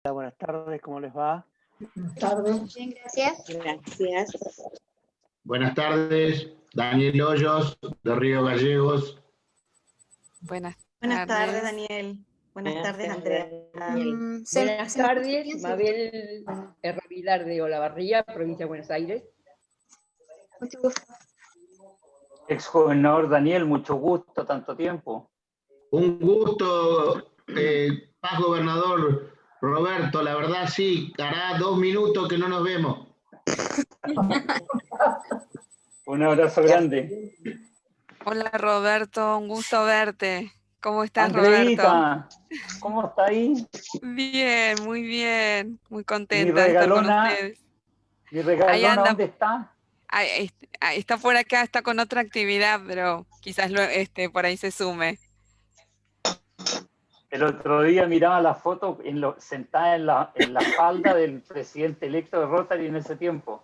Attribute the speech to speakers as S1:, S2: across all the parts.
S1: Buenas tardes, ¿cómo les va?
S2: Buenas tardes.
S3: Bien, gracias.
S4: Gracias.
S5: Buenas tardes, Daniel Hoyos, de Río Gallegos.
S6: Buenas
S4: Buenas tardes,
S6: tardes.
S4: Daniel. Buenas
S3: Buenas
S4: tardes,
S3: tardes,
S4: Andrea.
S3: Daniel.
S7: Buenas tardes, Mabel Herravilar de Olavarría, provincia de Buenos Aires.
S3: Mucho gusto.
S8: Exgobernador Daniel, mucho gusto, tanto tiempo.
S5: Un gusto, paz gobernador Roberto, la verdad sí, hará 2 minutos que no nos vemos.
S8: Un abrazo grande.
S6: Hola Roberto, un gusto verte. ¿Cómo estás,
S8: Andreita, ¿cómo está ahí?
S6: Roberto? Bien, muy
S8: Mi
S6: contenta de estar con
S8: regalona,
S6: ustedes.
S8: mi
S6: Ahí
S8: regalona,
S6: anda,
S8: ¿dónde está?
S6: está por acá, está con otra actividad, pero quizás por ahí se sume.
S8: El otro día miraba la foto sentada en la falda del presidente electo de Rotary en ese tiempo.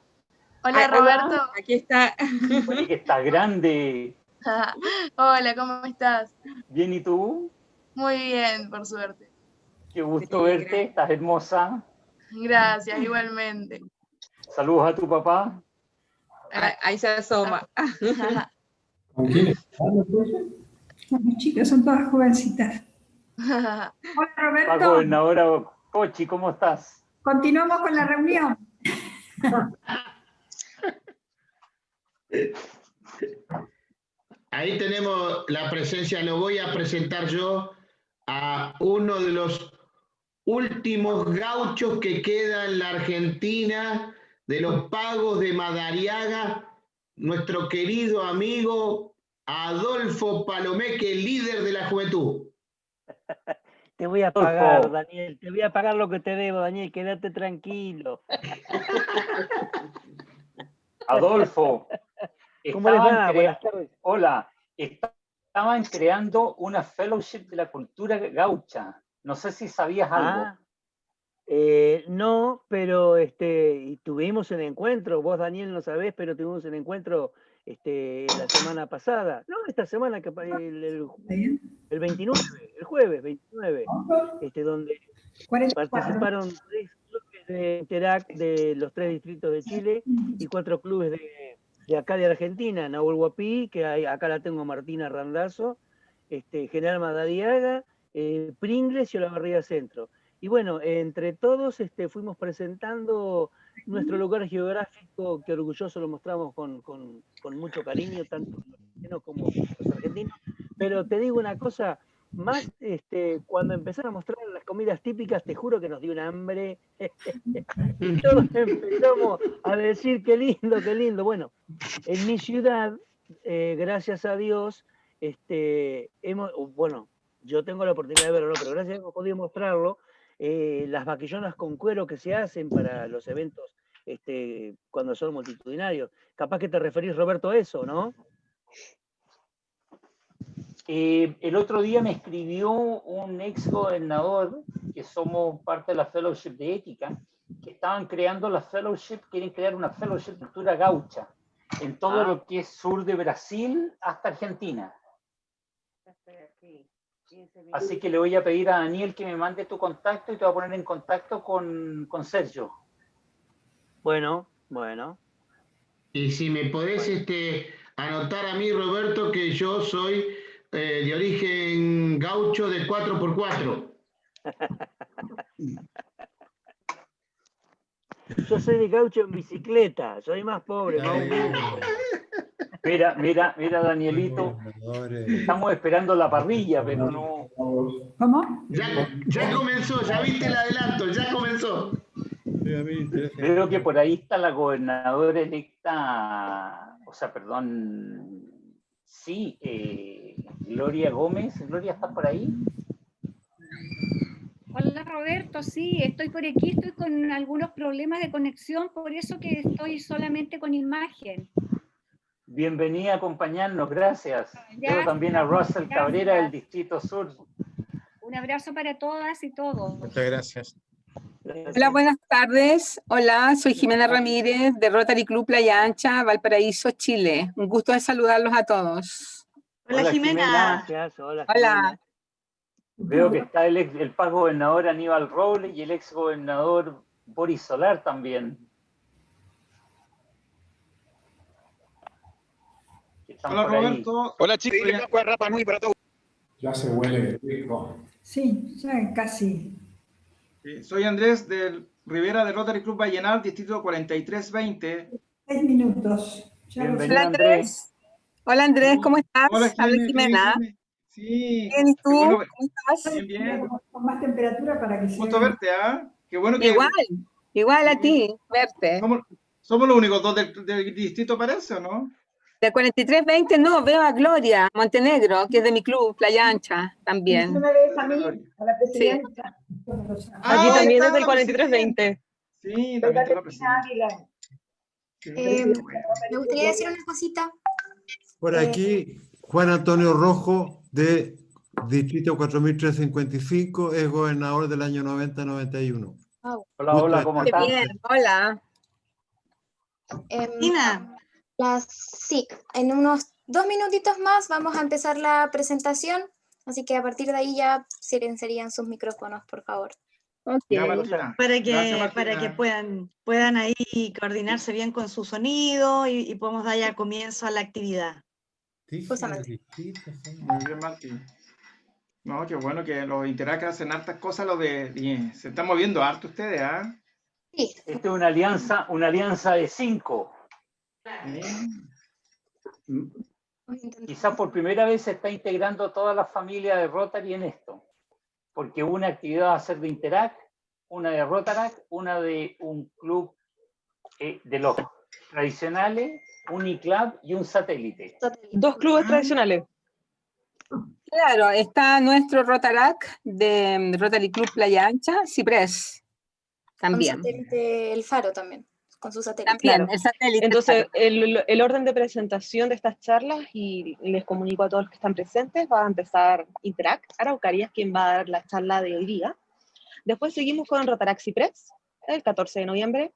S9: Hola, Roberto.
S7: Aquí está.
S8: Oye, que está grande.
S9: Hola, ¿cómo estás?
S8: Bien, ¿y tú?
S9: Muy bien, por suerte.
S8: Qué gusto verte, estás hermosa.
S9: Gracias, igualmente.
S8: Saludos a tu papá.
S7: Ahí se asoma.
S2: ¿Con quién están entonces?
S10: Las chicas son todas jovencitas. Hola,
S8: La
S10: Roberto.
S8: gobernadora Cochi, ¿cómo estás?
S10: Continuamos con la reunión.
S5: Ahí tenemos la presencia, lo voy a presentar yo a uno de los últimos gauchos que queda en la Argentina, de los pagos de Madariaga, nuestro querido amigo Adolfo Palomeque, líder de la juventud.
S1: Te voy a pagar, Daniel, te voy a pagar lo que te debo, Daniel, quédate tranquilo.
S8: Adolfo,
S1: ¿Cómo les va?
S8: estaban
S1: Buenas tardes.
S8: Hola, estaban creando una fellowship de la cultura gaucha. No sé si sabías algo.
S1: No, pero y tuvimos el encuentro, vos Daniel no sabés, pero tuvimos el encuentro la semana pasada, no, esta semana, el 29, el jueves 29, donde
S10: 44.
S1: participaron 3 clubes de Interact de los 3 distritos de Chile y 4 clubes de acá de Argentina, Nahuel Huapi, que acá la tengo Martina Randazzo, General Madariaga, Pringles y Olavarría Centro. Y bueno, entre todos fuimos presentando nuestro lugar geográfico, que orgulloso lo mostramos con mucho cariño, tanto los chilenos como los argentinos. Pero te digo una cosa, más cuando empezaron a mostrar las comidas típicas, te juro que nos dio un hambre. Y todos empezamos a decir, qué lindo, qué lindo. Bueno, en mi ciudad, gracias a Dios, bueno, yo tengo la oportunidad de verlo, pero gracias a Dios hemos podido mostrarlo, las vaquillonas con cuero que se hacen para los eventos cuando son multitudinarios. Capaz que te referís, Roberto, a eso, ¿no?
S8: El otro día me escribió un ex gobernador, que somos parte de la fellowship de ética, que estaban creando la fellowship, quieren crear una fellowship de cultura gaucha, en todo lo que es sur de Brasil hasta Argentina. Así que le voy a pedir a Daniel que me mande tu contacto y te voy a poner en contacto con Sergio.
S1: Bueno, bueno.
S5: Y si me podés anotar a mí, Roberto, que yo soy de origen gaucho de 4x4.
S1: Yo soy de gaucho en bicicleta, soy más pobre, más humilde.
S8: Mira, Danielito, estamos esperando la parrilla, pero no.
S10: ¿Cómo?
S5: Ya comenzó, ya viste el adelanto, ya comenzó.
S8: Creo que por ahí está la gobernadora electa, sí, Gloria Gómez. Gloria, ¿estás por ahí?
S11: Hola Roberto, sí, estoy por aquí, estoy con algunos problemas de conexión, por eso que estoy solamente con imagen.
S8: Bienvenida a acompañarnos, gracias.
S11: Gracias.
S8: Veo también a Russell Cabrera del Distrito Sur.
S11: Un abrazo para todas y todos.
S2: Muchas gracias.
S7: Hola, buenas tardes. Hola, soy Jimena Ramírez de Rotary Club Playa Ancha, Valparaíso, Chile. Un gusto de saludarlos a todos.
S4: Hola, Jimena.
S1: Gracias, hola.
S7: Hola.
S1: Jimena.
S8: Veo que está el paz gobernador Aníbal Robles y el ex gobernador Boris Solar también.
S2: Hola Roberto.
S12: Hola chicos, Rapa Nui para todos.
S2: Ya se huele rico. Sí, ya casi. Sí, soy Andrés del Rivera de Rotary Club Vallenar, distrito 4320. 6 minutos.
S8: Bienvenido, Andrés.
S7: Hola Andrés, ¿cómo estás?
S2: Hola
S7: Habla
S2: Jimena.
S7: Jimena.
S2: Sí.
S7: Bien, ¿y tú?
S2: Bueno,
S7: ¿Cómo estás?
S2: bien, bien. Con más temperatura para que se gusto verte, ¿ah? Qué bueno que...
S7: Igual a ti, verte.
S2: ¿Somos los únicos dos del distrito, parece, o no?
S7: De 4320 no, veo a Gloria Montenegro, que es de mi club, Playa Ancha, también.
S2: ¿No me ves a mí? A la presidenta.
S7: Sí.
S13: Aquí también es del 4320.
S2: Sí, también está la presidenta.
S3: Me gustaría decir una cosita.
S14: Por aquí, Juan Antonio Rojo, de Distrito 4355, es gobernador del año 90-91.
S8: Hola, ¿cómo estás?
S7: Bien, hola.
S3: Sí, en unos 2 minutitos más vamos a empezar la presentación, así que a partir de ahí ya silenciarían sus micrófonos, por favor.
S7: Okay.
S15: Para que puedan ahí coordinarse bien con su sonido y podamos dar ya comienzo a la actividad.
S3: Justamente.
S2: Muy bien, Martín. No, qué bueno que los Interac hacen hartas cosas, se están moviendo harto ustedes, ¿ah?
S3: Sí.
S8: Esta es una alianza de 5. Quizás por primera vez se está integrando toda la familia de Rotary en esto, porque una actividad va a ser de Interac, una de Rotarac, una de un club de los tradicionales, un ICLAB y un satélite.
S13: 2 clubes tradicionales.
S7: Claro, está nuestro Rotarac de Rotary Club Playa Ancha, Ciprés, también.
S3: Con satélite El Faro también, con su satélite.
S7: También,
S13: Claro.
S7: el satélite.
S13: Entonces, el orden de presentación de estas charlas, y les comunico a todos los que están presentes, va a empezar Interac Araucarias, quien va a dar la charla de hoy día. Después seguimos con Rotarac Ciprés, el 14 de noviembre.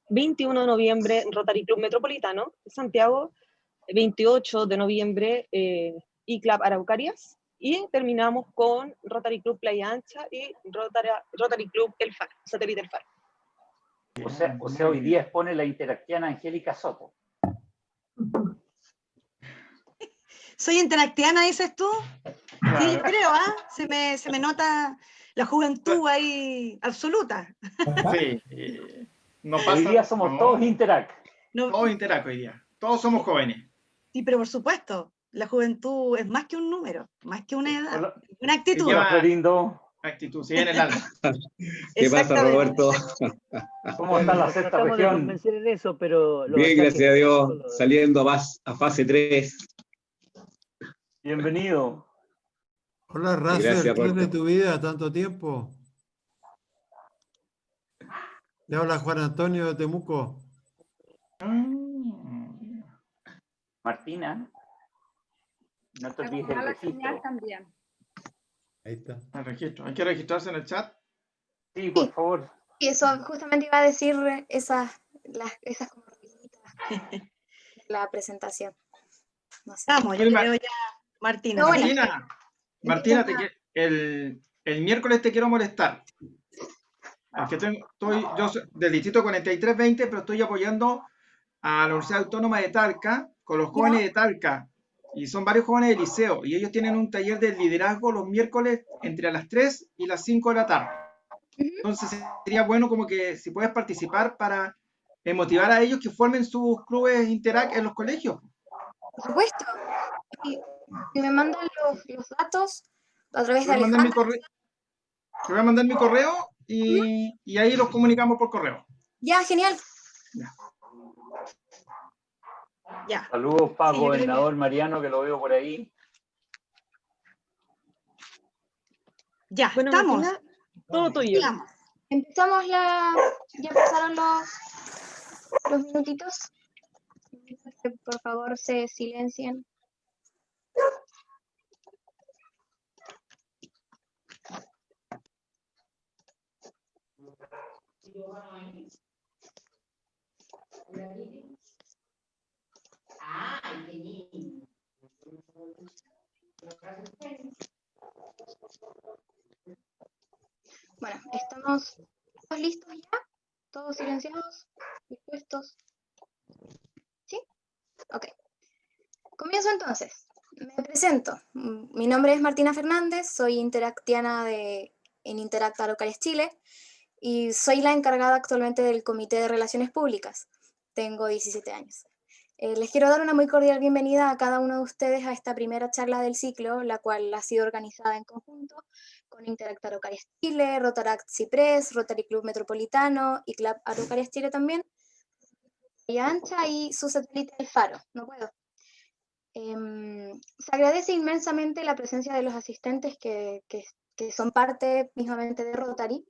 S13: 21 de noviembre, Rotary Club Metropolitano, Santiago. 28 de noviembre, ICLAB Araucarias. Y terminamos con Rotary Club Playa Ancha y Rotary Club El Faro, satélite El Faro.
S8: O sea, hoy día expone la interactiana Angélica Soto.
S15: ¿Soy interactiana, dices tú? Sí, yo creo, ¿ah? Se me nota la juventud ahí absoluta.
S2: Sí.
S8: Hoy día somos todos Interac.
S2: Todos Interac hoy día. Todos somos jóvenes.
S15: Sí, pero por supuesto, la juventud es más que un número, más que una edad, una actitud.
S2: Actitud, sí, en el alma.
S12: ¿Qué pasa, Roberto?
S8: ¿Cómo está la sexta
S1: Tratamos de
S8: región?
S1: convencer en eso, pero
S12: Bien, gracias a Dios, saliendo a fase 3.
S8: Bienvenido.
S14: Hola, Racer,
S12: Gracias,
S14: ¿qué es de
S12: Roberto.
S14: tu vida? ¿Tanto tiempo? Te habla Juan Antonio de Temuco.
S8: Martina, no te olvides del registro.
S11: También.
S14: Ahí está.
S2: El registro. ¿Hay que registrarse en el chat?
S8: Sí, por favor.
S3: Y eso justamente iba a decir esas como rueditas de la presentación. No sé.
S15: Vamos, yo creo ya, Martina.
S2: Martina, el miércoles te quiero molestar. Porque yo soy del distrito 4320, pero estoy apoyando a la Universidad Autónoma de Talca con los jóvenes de Talca. Y son varios jóvenes de liceo. Y ellos tienen un taller de liderazgo los miércoles entre las 3 y las 5 de la tarde. Entonces sería bueno como que si puedes participar para motivar a ellos que formen sus clubes Interac en los colegios.
S3: Por supuesto. Y me mandan los datos a través de
S2: Te voy a mandar mi correo y ahí los comunicamos por correo.
S3: Ya, genial.
S15: Ya.
S8: Saludos para gobernador Mariano, que lo veo por ahí.
S15: Ya,
S13: Bueno,
S15: estamos.
S13: Martina, todo tuyo.
S3: Empezamos ya pasaron los minutitos. Por favor, se silencien. Bueno, ¿estamos todos listos ya? ¿Todos silenciados? ¿Dispuestos? ¿Sí? Ok. Comienzo entonces. Me presento. Mi nombre es Martina Fernández, soy interactiana en Interact Araucarias Chile y soy la encargada actualmente del Comité de Relaciones Públicas. Tengo 17 años. Les quiero dar una muy cordial bienvenida a cada uno de ustedes a esta primera charla del ciclo, la cual ha sido organizada en conjunto con Interact Araucarias Chile, Rotaract Ciprés, Rotary Club Metropolitano y Club Araucarias Chile también, y Ancha y su satélite El Faro. No puedo. Se agradece inmensamente la presencia de los asistentes que son parte mismamente de Rotary,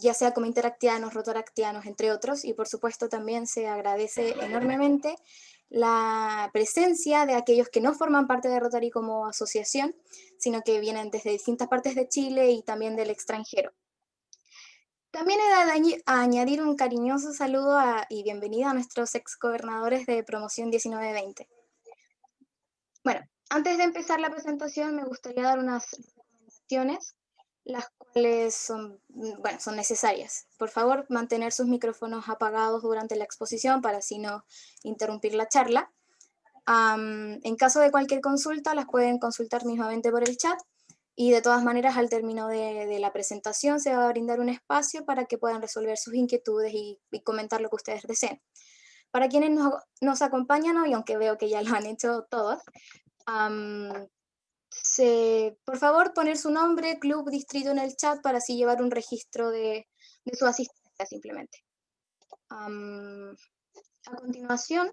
S3: ya sea como interactianos, rotaractianos, entre otros, y por supuesto también se agradece enormemente la presencia de aquellos que no forman parte de Rotary como asociación, sino que vienen desde distintas partes de Chile y también del extranjero. También he de añadir un cariñoso saludo y bienvenida a nuestros exgobernadores de Promoción 1920. Bueno, antes de empezar la presentación me gustaría dar unas recomendaciones, las cuales son necesarias. Por favor, mantener sus micrófonos apagados durante la exposición para así no interrumpir la charla. En caso de cualquier consulta, las pueden consultar mismamente por el chat, y de todas maneras, al término de la presentación, se va a brindar un espacio para que puedan resolver sus inquietudes y comentar lo que ustedes deseen. Para quienes nos acompañan hoy, aunque veo que ya lo han hecho todos, por favor poner su nombre, club, distrito en el chat para así llevar un registro de su asistencia simplemente. A continuación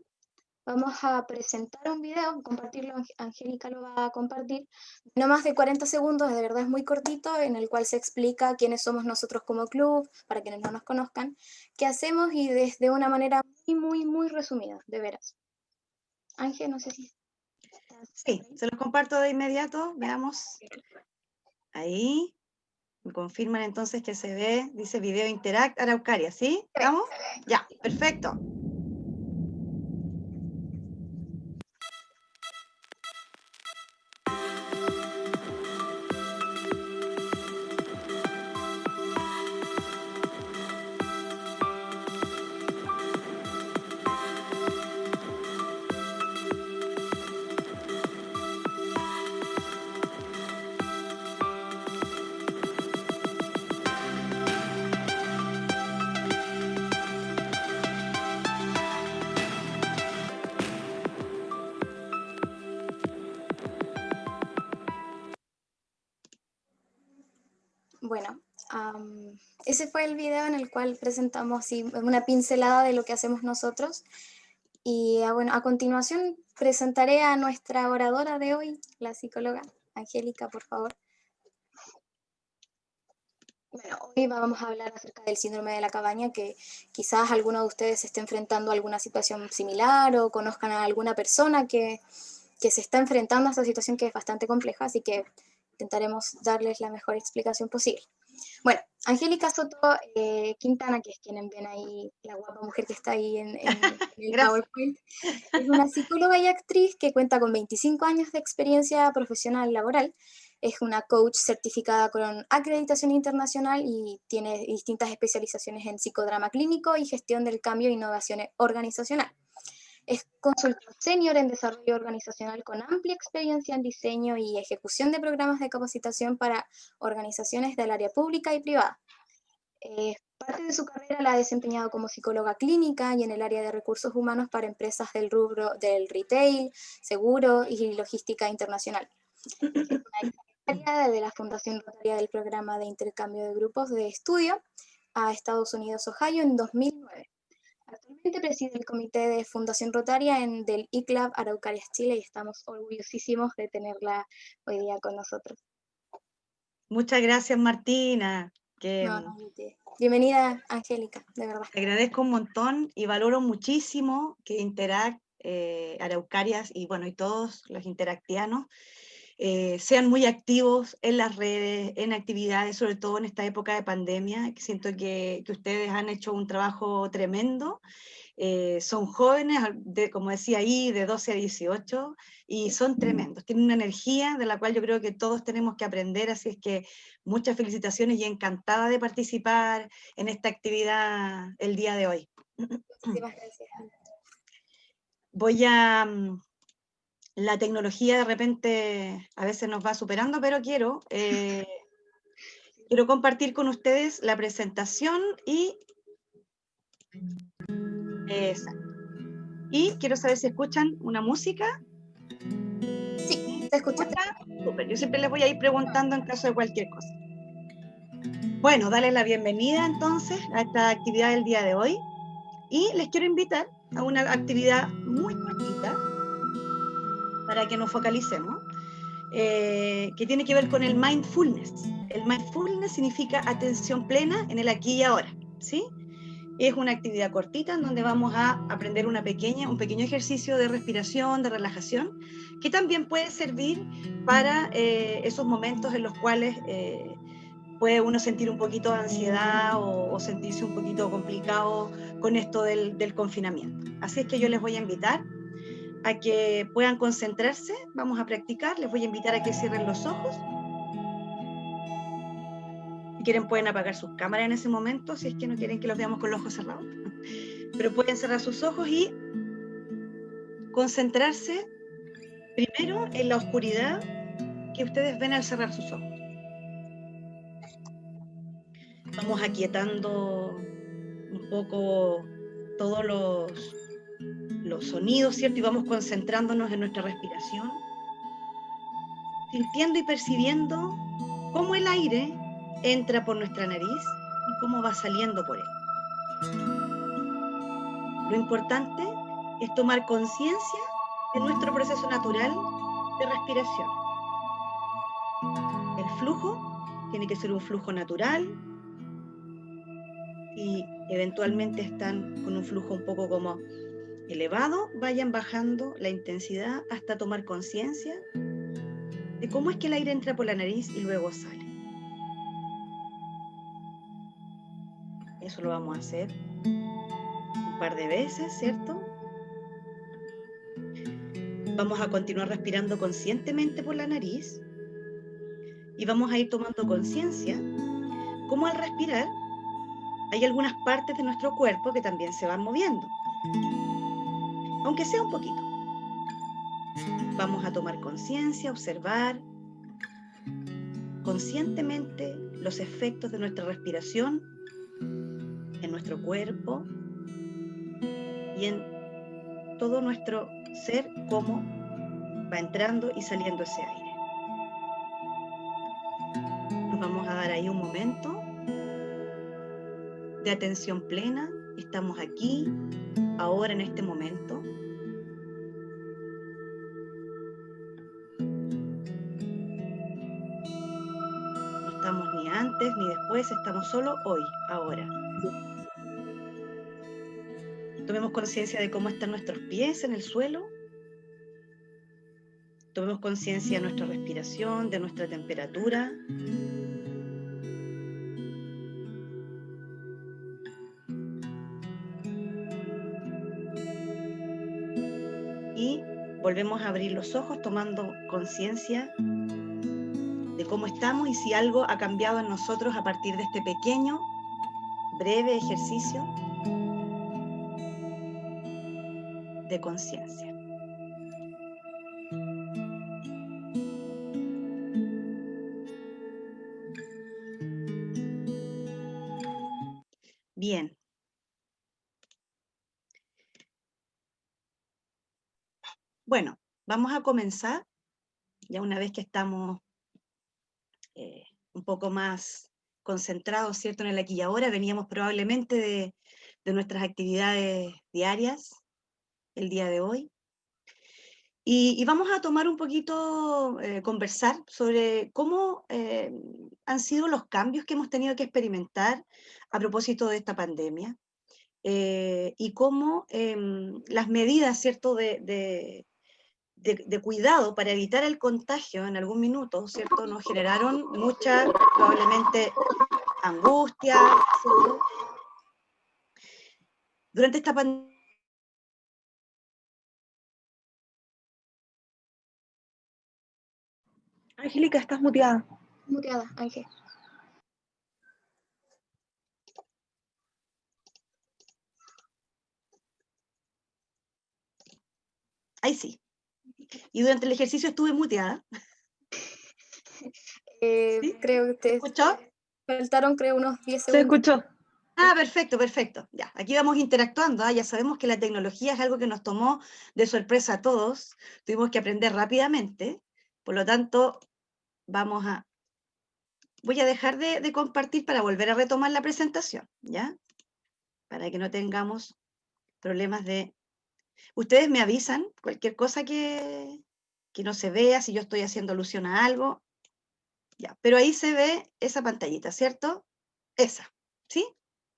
S3: vamos a presentar un video, compartirlo, Angélica lo va a compartir, no más de 40 segundos, de verdad es muy cortito, en el cual se explica quiénes somos nosotros como club, para quienes no nos conozcan, qué hacemos y desde una manera muy resumida, de veras. Ángel, no sé si...
S15: Sí, se los comparto de inmediato, veamos. Ahí, me confirman entonces que se ve, dice video Interact Araucaria, ¿sí? ¿Estamos? Ya, perfecto.
S3: Bueno, ese fue el video en el cual presentamos una pincelada de lo que hacemos nosotros. Y bueno, a continuación presentaré a nuestra oradora de hoy, la psicóloga Angélica, por favor. Bueno, hoy vamos a hablar acerca del síndrome de la cabaña, que quizás alguno de ustedes esté enfrentando alguna situación similar o conozcan a alguna persona que se está enfrentando a esta situación que es bastante compleja, así que intentaremos darles la mejor explicación posible. Bueno, Angélica Soto Quintana, que es quien ven ahí, la guapa mujer que está ahí en el PowerPoint, es una psicóloga y actriz que cuenta con 25 años de experiencia profesional laboral. Es una coach certificada con acreditación internacional y tiene distintas especializaciones en psicodrama clínico y gestión del cambio e innovación organizacional. Es consultor senior en desarrollo organizacional con amplia experiencia en diseño y ejecución de programas de capacitación para organizaciones del área pública y privada. Parte de su carrera la ha desempeñado como psicóloga clínica y en el área de recursos humanos para empresas del rubro del retail, seguro y logística internacional. Es una secretaria de la Fundación Rotaria del Programa de Intercambio de Grupos de Estudio a Estados Unidos, Ohio, en 2009. Actualmente preside el comité de Fundación Rotaria del ICLAB Araucarias Chile y estamos orgullosísimos de tenerla hoy día con nosotros.
S15: Muchas gracias, Martina.
S3: Bienvenida, Angélica, de verdad.
S15: Te agradezco un montón y valoro muchísimo que Interact, Araucarias y bueno, y todos los interactianos sean muy activos en las redes, en actividades, sobre todo en esta época de pandemia, que siento que ustedes han hecho un trabajo tremendo Son jóvenes, como decía ahí, de 12 a 18, y son tremendos. Tienen una energía de la cual yo creo que todos tenemos que aprender, así es que muchas felicitaciones y encantada de participar en esta actividad el día de hoy.
S3: Muchísimas gracias.
S15: Voy a... La tecnología de repente a veces nos va superando, pero quiero compartir con ustedes la presentación y... Exacto. Y quiero saber si escuchan una música.
S3: Sí, se escucha.
S15: Súper, yo siempre les voy a ir preguntando en caso de cualquier cosa. Bueno, darles la bienvenida entonces a esta actividad del día de hoy. Y les quiero invitar a una actividad muy cortita para que nos focalicemos, que tiene que ver con el mindfulness. El mindfulness significa atención plena en el aquí y ahora, ¿sí? Es una actividad cortita en donde vamos a aprender un pequeño ejercicio de respiración, de relajación, que también puede servir para esos momentos en los cuales puede uno sentir un poquito de ansiedad o sentirse un poquito complicado con esto del confinamiento. Así es que yo les voy a invitar a que puedan concentrarse, vamos a practicar, les voy a invitar a que cierren los ojos. Si quieren pueden apagar sus cámaras en ese momento, si es que no quieren que los veamos con los ojos cerrados. Pero pueden cerrar sus ojos y concentrarse primero en la oscuridad que ustedes ven al cerrar sus ojos. Vamos aquietando un poco todos los sonidos, ¿cierto? Y vamos concentrándonos en nuestra respiración, sintiendo y percibiendo cómo el aire entra por nuestra nariz y cómo va saliendo por él. Lo importante es tomar conciencia de nuestro proceso natural de respiración. El flujo tiene que ser un flujo natural y eventualmente están con un flujo un poco como elevado, vayan bajando la intensidad hasta tomar conciencia de cómo es que el aire entra por la nariz y luego sale. Eso lo vamos a hacer un par de veces, ¿cierto? Vamos a continuar respirando conscientemente por la nariz y vamos a ir tomando conciencia cómo al respirar hay algunas partes de nuestro cuerpo que también se van moviendo, aunque sea un poquito. Vamos a tomar conciencia, observar conscientemente los efectos de nuestra respiración en nuestro cuerpo y en todo nuestro ser, cómo va entrando y saliendo ese aire. Nos vamos a dar ahí un momento de atención plena. Estamos aquí, ahora, en este momento. No estamos ni antes ni después, estamos solo hoy, ahora. Tomemos conciencia de cómo están nuestros pies en el suelo. Tomemos conciencia de nuestra respiración, de nuestra temperatura. Y volvemos a abrir los ojos tomando conciencia de cómo estamos y si algo ha cambiado en nosotros a partir de este pequeño, breve ejercicio de conciencia. Bien. Bueno, vamos a comenzar, ya una vez que estamos un poco más concentrados, ¿cierto?, en el aquí y ahora. Veníamos probablemente de nuestras actividades diarias el día de hoy. Y vamos a tomar un poquito, conversar sobre cómo han sido los cambios que hemos tenido que experimentar a propósito de esta pandemia, y cómo las medidas, ¿cierto?, de cuidado para evitar el contagio en algún minuto, ¿cierto?, nos generaron mucha, probablemente, angustia, ¿cierto? Durante esta pandemia
S13: Angélica, estás muteada.
S3: Muteada, Ángel.
S15: Ahí sí. Y durante el ejercicio estuve muteada.
S3: Creo que ustedes
S15: ¿Escuchó?
S3: faltaron, creo, unos 10
S13: Se
S3: segundos.
S13: escuchó.
S15: Ah, perfecto, perfecto. Ya, aquí vamos interactuando. Ya sabemos que la tecnología es algo que nos tomó de sorpresa a todos. Tuvimos que aprender rápidamente. Por lo tanto, voy a dejar de compartir para volver a retomar la presentación, ¿ya? Para que no tengamos problemas de... Ustedes me avisan cualquier cosa que no se vea, si yo estoy haciendo alusión a algo. Ya, pero ahí se ve esa pantallita, ¿cierto? Esa, ¿sí?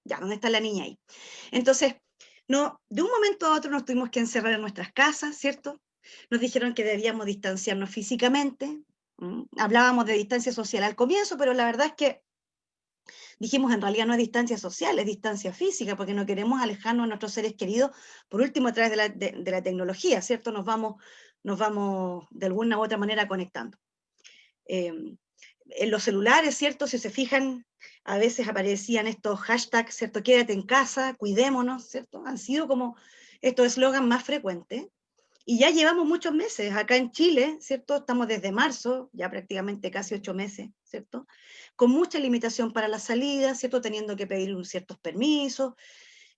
S15: Ya, ¿dónde está la niña ahí? Entonces, no, de un momento a otro nos tuvimos que encerrar en nuestras casas, ¿cierto? Nos dijeron que debíamos distanciarnos físicamente. Hablábamos de distancia social al comienzo, pero la verdad es que dijimos en realidad no es distancia social, es distancia física, porque no queremos alejarnos de nuestros seres queridos, por último a través de la tecnología, ¿cierto? Nos vamos de alguna u otra manera conectando. En los celulares, ¿cierto? Si se fijan, a veces aparecían estos hashtags, ¿cierto? Quédate en casa, cuidémonos, ¿cierto? Han sido como estos eslogans más frecuentes. Y ya llevamos muchos meses acá en Chile, ¿cierto? Estamos desde marzo, ya prácticamente casi 8 meses, ¿cierto? Con mucha limitación para la salida, ¿cierto? Teniendo que pedir ciertos permisos.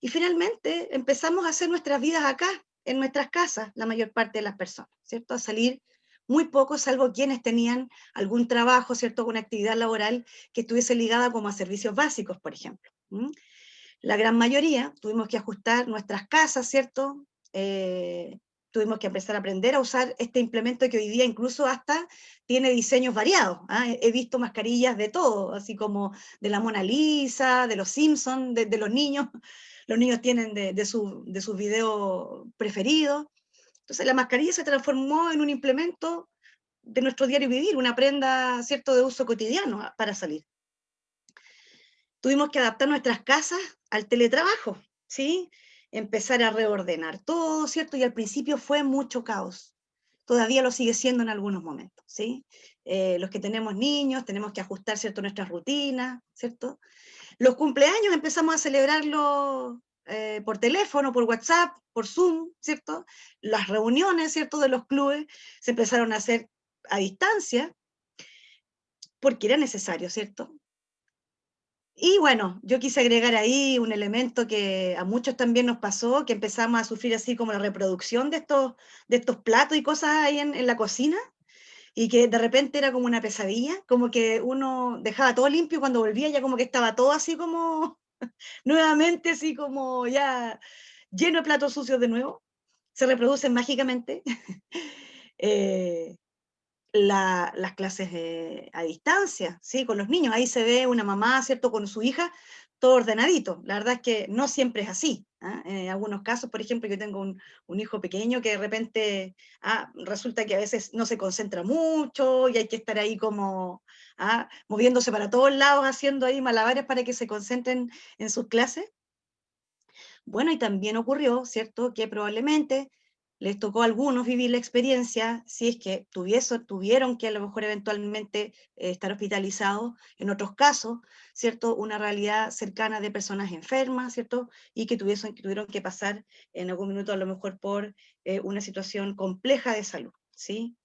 S15: Y finalmente empezamos a hacer nuestras vidas acá, en nuestras casas, la mayor parte de las personas, ¿cierto? A salir muy pocos, salvo quienes tenían algún trabajo, ¿cierto? Una actividad laboral que estuviese ligada como a servicios básicos, por ejemplo. La gran mayoría tuvimos que ajustar nuestras casas, ¿cierto? Tuvimos que empezar a aprender a usar este implemento que hoy día incluso hasta tiene diseños variados. He visto mascarillas de todo, así como de la Mona Lisa, de los Simpsons, de los niños. Los niños tienen de sus videos preferidos. Entonces la mascarilla se transformó en un implemento de nuestro diario vivir, una prenda, ¿cierto?, de uso cotidiano para salir. Tuvimos que adaptar nuestras casas al teletrabajo, ¿sí? Empezar a reordenar todo, ¿cierto? Y al principio fue mucho caos. Todavía lo sigue siendo en algunos momentos, ¿sí? Los que tenemos niños, tenemos que ajustar, ¿cierto?, nuestras rutinas, ¿cierto? Los cumpleaños empezamos a celebrarlos por teléfono, por WhatsApp, por Zoom, ¿cierto? Las reuniones, ¿cierto?, de los clubes se empezaron a hacer a distancia porque era necesario, ¿cierto? Y bueno, yo quise agregar ahí un elemento que a muchos también nos pasó, que empezamos a sufrir así como la reproducción de estos platos y cosas ahí en la cocina, y que de repente era como una pesadilla, como que uno dejaba todo limpio y cuando volvía ya como que estaba todo así como nuevamente, así como ya lleno de platos sucios de nuevo. Se reproducen mágicamente. Las clases a distancia, ¿sí? Con los niños, ahí se ve una mamá, ¿cierto?, con su hija, todo ordenadito. La verdad es que no siempre es así. En algunos casos, por ejemplo, yo tengo un hijo pequeño que de repente resulta que a veces no se concentra mucho y hay que estar ahí como moviéndose para todos lados, haciendo ahí malabares para que se concentren en sus clases. Bueno, y también ocurrió, ¿cierto?, que probablemente les tocó a algunos vivir la experiencia, si es que tuvieron que a lo mejor eventualmente estar hospitalizados, en otros casos, ¿cierto?, una realidad cercana de personas enfermas, ¿cierto?, y que tuvieron que pasar en algún minuto a lo mejor por una situación compleja de salud, ¿sí?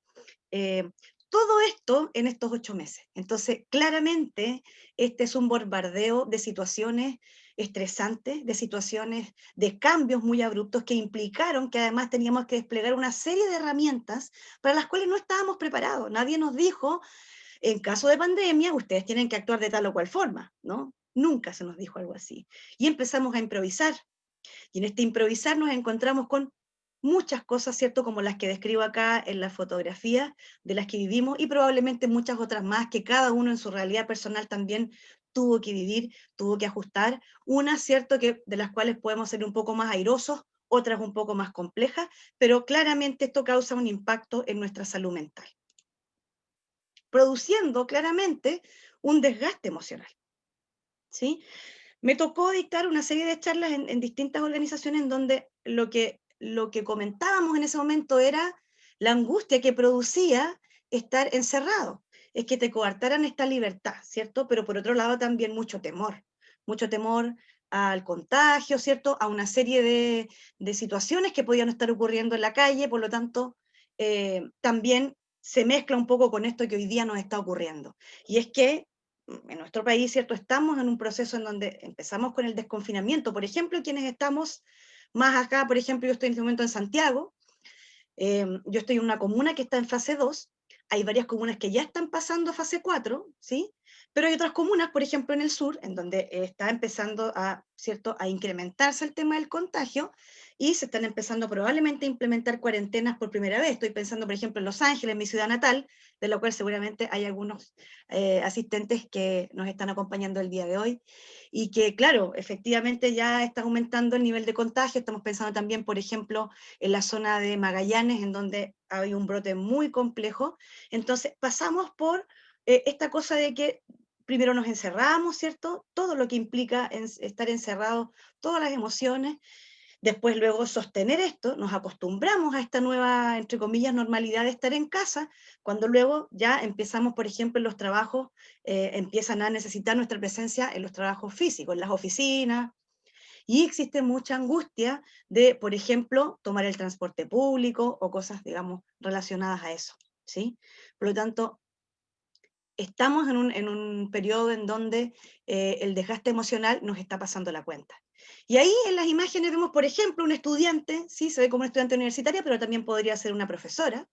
S15: Todo esto en estos 8 meses. Entonces, claramente, este es un bombardeo de situaciones estresantes, de situaciones de cambios muy abruptos que implicaron que además teníamos que desplegar una serie de herramientas para las cuales no estábamos preparados. Nadie nos dijo, en caso de pandemia, ustedes tienen que actuar de tal o cual forma, ¿no? Nunca se nos dijo algo así. Y empezamos a improvisar. Y en este improvisar nos encontramos con muchas cosas, ¿cierto?, como las que describo acá en la fotografía, de las que vivimos, y probablemente muchas otras más que cada uno en su realidad personal también tuvo que vivir, tuvo que ajustar, unas, ¿cierto?, de las cuales podemos ser un poco más airosos, otras un poco más complejas, pero claramente esto causa un impacto en nuestra salud mental, produciendo claramente un desgaste emocional, ¿sí? Me tocó dictar una serie de charlas en distintas organizaciones en donde lo que comentábamos en ese momento era la angustia que producía estar encerrado. es que te coartaran esta libertad, ¿cierto? Pero por otro lado también mucho temor al contagio, ¿cierto? A una serie de situaciones que podían estar ocurriendo en la calle, por lo tanto, también se mezcla un poco con esto que hoy día nos está ocurriendo. Y es que en nuestro país, ¿cierto? Estamos en un proceso en donde empezamos con el desconfinamiento. Por ejemplo, quienes estamos más acá, por ejemplo, yo estoy en este momento en Santiago, yo estoy en una comuna que está en fase 2, hay varias comunas que ya están pasando a fase 4, ¿sí? Pero hay otras comunas, por ejemplo en el sur, en donde está empezando ¿cierto?, a incrementarse el tema del contagio, y se están empezando probablemente a implementar cuarentenas por primera vez. Estoy pensando, por ejemplo, en Los Ángeles, mi ciudad natal, de la cual seguramente hay algunos asistentes que nos están acompañando el día de hoy, y que, claro, efectivamente ya está aumentando el nivel de contagio. Estamos pensando también, por ejemplo, en la zona de Magallanes, en donde hay un brote muy complejo. Entonces, pasamos por esta cosa de que primero nos encerramos, ¿cierto? Todo lo que implica estar encerrados, todas las emociones. Después, luego, sostener esto, nos acostumbramos a esta nueva, entre comillas, normalidad de estar en casa, cuando luego ya empezamos, por ejemplo, en los trabajos, empiezan a necesitar nuestra presencia en los trabajos físicos, en las oficinas, y existe mucha angustia de, por ejemplo, tomar el transporte público o cosas, digamos, relacionadas a eso, ¿sí? Por lo tanto, estamos en un periodo en donde el desgaste emocional nos está pasando la cuenta. Y ahí en las imágenes vemos, por ejemplo, un estudiante, ¿sí? Se ve como una estudiante universitaria, pero también podría ser una profesora.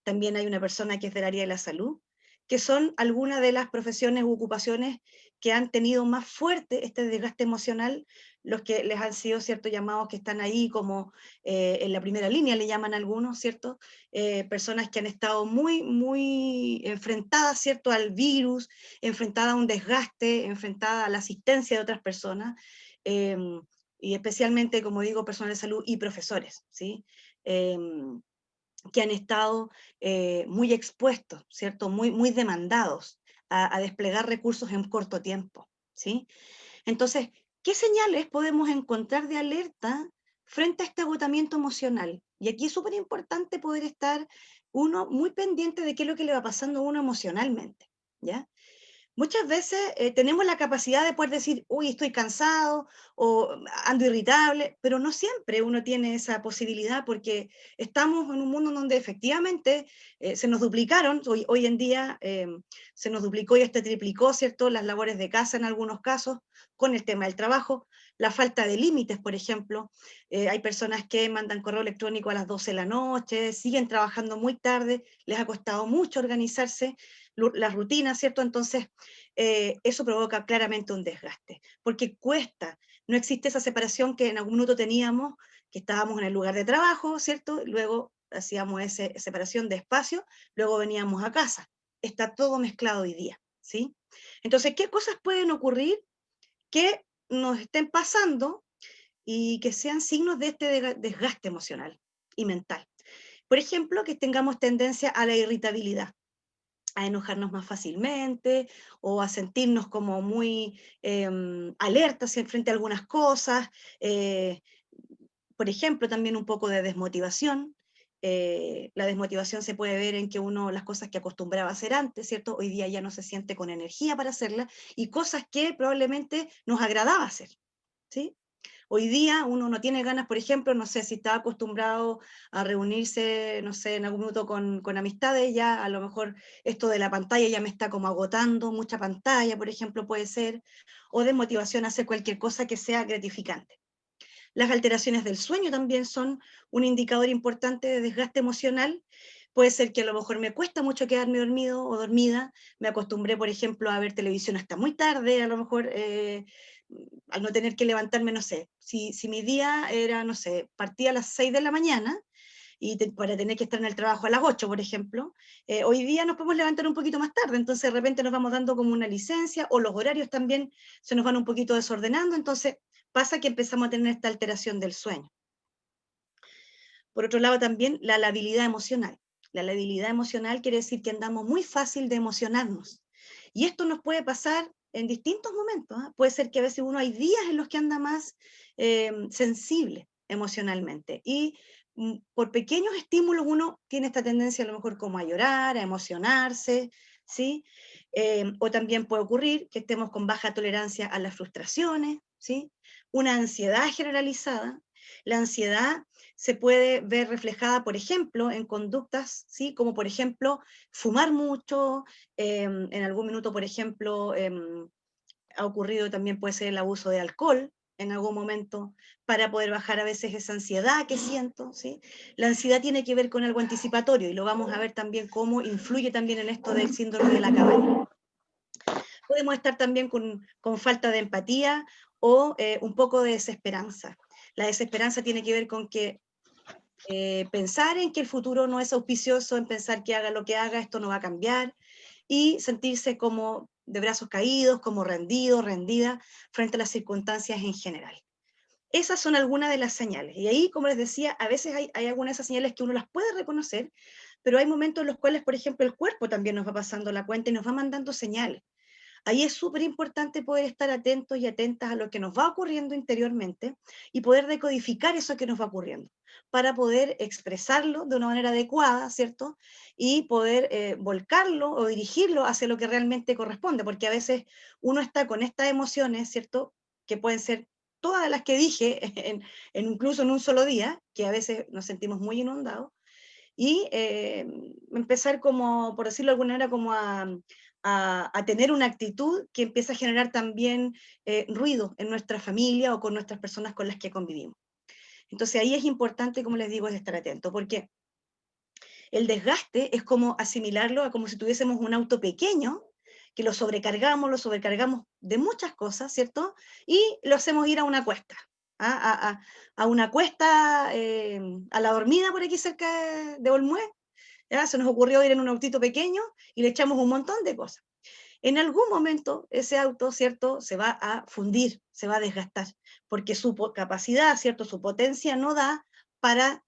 S15: También hay una persona que es del área de la salud, que son algunas de las profesiones u ocupaciones que han tenido más fuerte este desgaste emocional, los que les han sido, ¿cierto?, llamados, que están ahí como en la primera línea, le llaman algunos, ¿cierto? Personas que han estado muy enfrentadas, ¿cierto?, al virus, enfrentadas a un desgaste, enfrentadas a la asistencia de otras personas, y especialmente, como digo, personal de salud y profesores, ¿sí? Que han estado muy expuestos, ¿cierto? Muy demandados a desplegar recursos en corto tiempo, ¿sí? Entonces, ¿qué señales podemos encontrar de alerta frente a este agotamiento emocional? Y aquí es súper importante poder estar uno muy pendiente de qué es lo que le va pasando a uno emocionalmente, ¿ya? Muchas veces tenemos la capacidad de poder decir, uy, estoy cansado o ando irritable, pero no siempre uno tiene esa posibilidad, porque estamos en un mundo donde efectivamente se nos duplicaron, hoy en día se nos duplicó y hasta triplicó, ¿cierto?, las labores de casa en algunos casos, con el tema del trabajo, la falta de límites, por ejemplo. Hay personas que mandan correo electrónico a las 12 de la noche, siguen trabajando muy tarde, les ha costado mucho organizarse las rutinas, ¿cierto? Entonces, eso provoca claramente un desgaste, porque cuesta, no existe esa separación que en algún minuto teníamos, que estábamos en el lugar de trabajo, ¿cierto? Luego hacíamos esa separación de espacio, luego veníamos a casa. Está todo mezclado hoy día, ¿sí? Entonces, ¿qué cosas pueden ocurrir que nos estén pasando y que sean signos de este desgaste emocional y mental? Por ejemplo, que tengamos tendencia a la irritabilidad, a enojarnos más fácilmente, o a sentirnos como muy alertas frente a algunas cosas. Por ejemplo, también un poco de desmotivación. La desmotivación se puede ver en que uno, las cosas que acostumbraba a hacer antes, ¿cierto?, hoy día ya no se siente con energía para hacerlas, y cosas que probablemente nos agradaba hacer, ¿sí? Hoy día uno no tiene ganas, por ejemplo, no sé, si estaba acostumbrado a reunirse, no sé, en algún minuto con amistades, ya a lo mejor esto de la pantalla ya me está como agotando, mucha pantalla, por ejemplo, puede ser, o desmotivación a hacer cualquier cosa que sea gratificante. Las alteraciones del sueño también son un indicador importante de desgaste emocional. Puede ser que a lo mejor me cuesta mucho quedarme dormido o dormida, me acostumbré, por ejemplo, a ver televisión hasta muy tarde, a lo mejor al no tener que levantarme, no sé, si mi día era, no sé, partía a las 6 de la mañana, y para tener que estar en el trabajo a las 8, por ejemplo, hoy día nos podemos levantar un poquito más tarde, entonces de repente nos vamos dando como una licencia, o los horarios también se nos van un poquito desordenando, entonces pasa que empezamos a tener esta alteración del sueño. Por otro lado también la labilidad emocional. La labilidad emocional quiere decir que andamos muy fácil de emocionarnos. Y esto nos puede pasar en distintos momentos, ¿eh? Puede ser que a veces uno hay días en los que anda más sensible emocionalmente. Y por pequeños estímulos uno tiene esta tendencia a lo mejor como a llorar, a emocionarse, ¿sí? O también puede ocurrir que estemos con baja tolerancia a las frustraciones, ¿sí? Una ansiedad generalizada. La ansiedad se puede ver reflejada, por ejemplo, en conductas, ¿sí? Como por ejemplo, fumar mucho, en algún minuto, por ejemplo, ha ocurrido también puede ser el abuso de alcohol en algún momento, para poder bajar a veces esa ansiedad que siento, ¿sí? La ansiedad tiene que ver con algo anticipatorio, y lo vamos a ver también cómo influye también en esto del síndrome de la cabaña. Podemos estar también con falta de empatía o un poco de desesperanza. La desesperanza tiene que ver con que pensar en que el futuro no es auspicioso, en pensar que haga lo que haga, esto no va a cambiar, y sentirse como de brazos caídos, como rendido, rendida, frente a las circunstancias en general. Esas son algunas de las señales. Y ahí, como les decía, a veces hay algunas de esas señales que uno las puede reconocer, pero hay momentos en los cuales, por ejemplo, el cuerpo también nos va pasando la cuenta y nos va mandando señales. Ahí es súper importante poder estar atentos y atentas a lo que nos va ocurriendo interiormente y poder decodificar eso que nos va ocurriendo, para poder expresarlo de una manera adecuada, ¿cierto? Y poder volcarlo o dirigirlo hacia lo que realmente corresponde, porque a veces uno está con estas emociones, ¿cierto? Que pueden ser todas las que dije, incluso en un solo día, que a veces nos sentimos muy inundados, y empezar como, por decirlo de alguna manera, como a tener una actitud que empieza a generar también ruido en nuestra familia o con nuestras personas con las que convivimos. Entonces ahí es importante, como les digo, es estar atento, porque el desgaste es como asimilarlo a como si tuviésemos un auto pequeño, que lo sobrecargamos de muchas cosas, ¿cierto? Y lo hacemos ir a una cuesta, a una cuesta, a La Dormida, por aquí cerca de Olmué. ¿Ya? Se nos ocurrió ir en un autito pequeño y le echamos un montón de cosas. En algún momento ese auto, ¿cierto?, se va a fundir, se va a desgastar, porque su capacidad, ¿cierto?, su potencia no da para,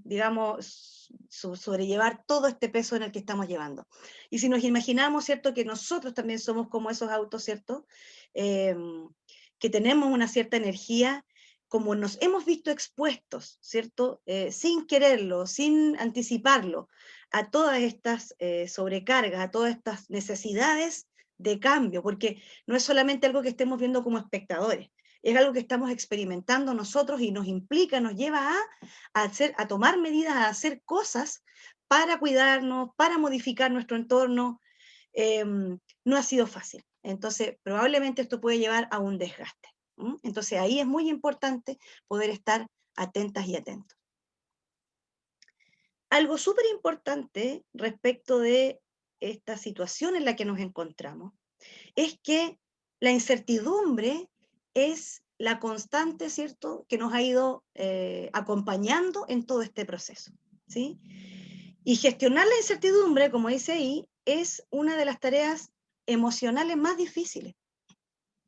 S15: digamos, sobrellevar todo este peso en el que estamos llevando. Y si nos imaginamos, ¿cierto?, que nosotros también somos como esos autos, ¿cierto?, que tenemos una cierta energía, como nos hemos visto expuestos, ¿cierto?, sin quererlo, sin anticiparlo, a todas estas sobrecargas, a todas estas necesidades de cambio, porque no es solamente algo que estemos viendo como espectadores, es algo que estamos experimentando nosotros y nos implica, nos lleva a tomar medidas, a hacer cosas para cuidarnos, para modificar nuestro entorno. No ha sido fácil. Entonces, probablemente esto puede llevar a un desgaste. Entonces, ahí es muy importante poder estar atentas y atentos. Algo súper importante respecto de esta situación en la que nos encontramos es que la incertidumbre es la constante, ¿cierto?, que nos ha ido acompañando en todo este proceso, ¿sí? Y gestionar la incertidumbre, como dice ahí, es una de las tareas emocionales más difíciles,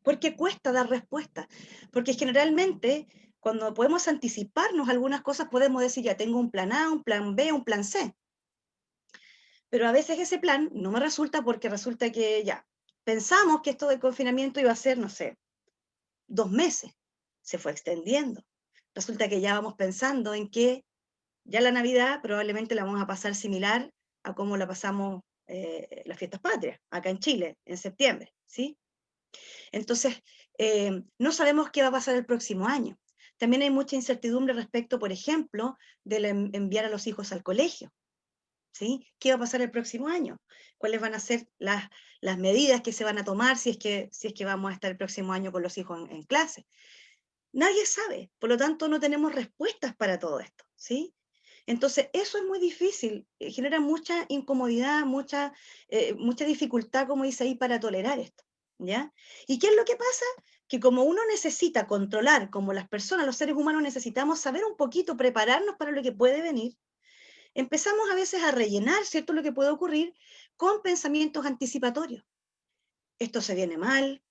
S15: porque cuesta dar respuesta, porque generalmente cuando podemos anticiparnos algunas cosas podemos decir, ya tengo un plan A, un plan B, un plan C, pero a veces ese plan no me resulta porque resulta que ya, pensamos que esto del confinamiento iba a ser, no sé, 2 meses, se fue extendiendo, resulta que ya vamos pensando en que ya la Navidad probablemente la vamos a pasar similar a como la pasamos las fiestas patrias, acá en Chile, en septiembre, ¿sí? Entonces, no sabemos qué va a pasar el próximo año. También hay mucha incertidumbre respecto, por ejemplo, de enviar a los hijos al colegio, ¿sí? ¿Qué va a pasar el próximo año? ¿Cuáles van a ser las medidas que se van a tomar si es que vamos a estar el próximo año con los hijos en clase? Nadie sabe, por lo tanto no tenemos respuestas para todo esto, ¿sí? Entonces, eso es muy difícil, genera mucha incomodidad, mucha dificultad, como dice ahí, para tolerar esto, ¿ya? ¿Y qué es lo que pasa? Que como uno necesita controlar, como las personas, los seres humanos necesitamos saber un poquito, prepararnos para lo que puede venir, empezamos a veces a rellenar, ¿cierto?, lo que puede ocurrir con pensamientos anticipatorios. Esto se viene mal,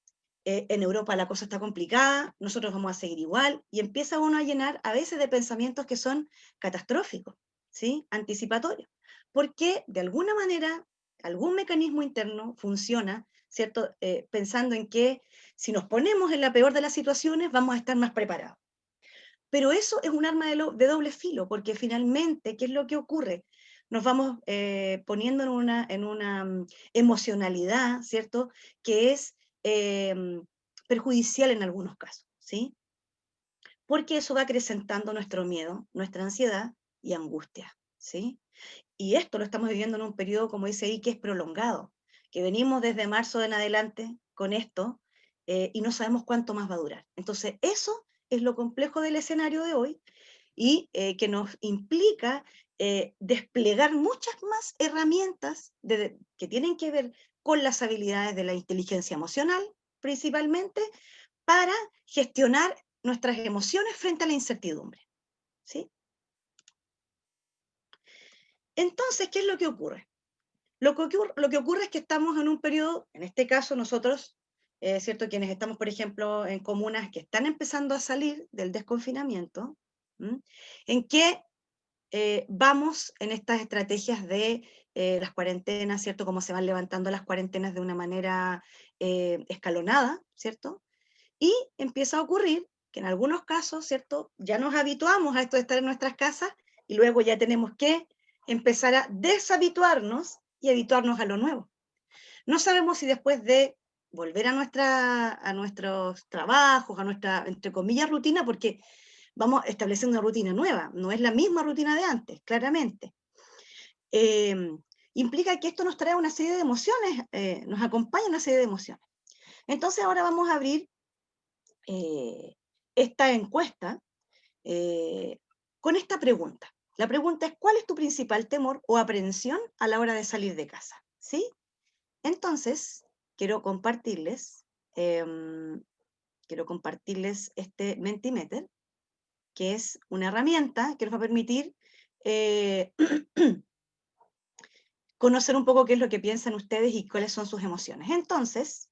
S15: en Europa la cosa está complicada, nosotros vamos a seguir igual, y empieza uno a llenar a veces de pensamientos que son catastróficos, ¿sí?, anticipatorios, porque de alguna manera algún mecanismo interno funciona, ¿cierto?, pensando en que si nos ponemos en la peor de las situaciones vamos a estar más preparados. Pero eso es un arma de doble filo, porque finalmente, ¿qué es lo que ocurre? nos vamos poniendo en una emocionalidad, ¿cierto? Que es perjudicial en algunos casos, ¿sí? Porque eso va acrecentando nuestro miedo, nuestra ansiedad y angustia, ¿sí? Y esto lo estamos viviendo en un periodo, como dice ahí, que es prolongado, que venimos desde marzo en adelante con esto y no sabemos cuánto más va a durar. Entonces, eso es lo complejo del escenario de hoy y que nos implica desplegar muchas más herramientas que tienen que ver con las habilidades de la inteligencia emocional, principalmente, para gestionar nuestras emociones frente a la incertidumbre, ¿sí? Entonces, ¿qué es lo que ocurre? Lo que ocurre es que estamos en un periodo, en este caso nosotros, ¿cierto? Quienes estamos, por ejemplo, en comunas que están empezando a salir del desconfinamiento, ¿m? En que vamos en estas estrategias de las cuarentenas, ¿cierto? Cómo se van levantando las cuarentenas de una manera escalonada, ¿cierto? Y empieza a ocurrir que en algunos casos, ¿cierto? Ya nos habituamos a esto de estar en nuestras casas y luego ya tenemos que empezar a deshabituarnos y habituarnos a lo nuevo. No sabemos si después de volver a nuestros trabajos, a nuestra, entre comillas, rutina, porque vamos estableciendo una rutina nueva, no es la misma rutina de antes, claramente. Implica que esto nos trae una serie de emociones, nos acompaña una serie de emociones. Entonces ahora vamos a abrir esta encuesta con esta pregunta. La pregunta es, ¿cuál es tu principal temor o aprensión a la hora de salir de casa? ¿Sí? Entonces, quiero compartirles este Mentimeter, que es una herramienta que nos va a permitir conocer un poco qué es lo que piensan ustedes y cuáles son sus emociones. Entonces,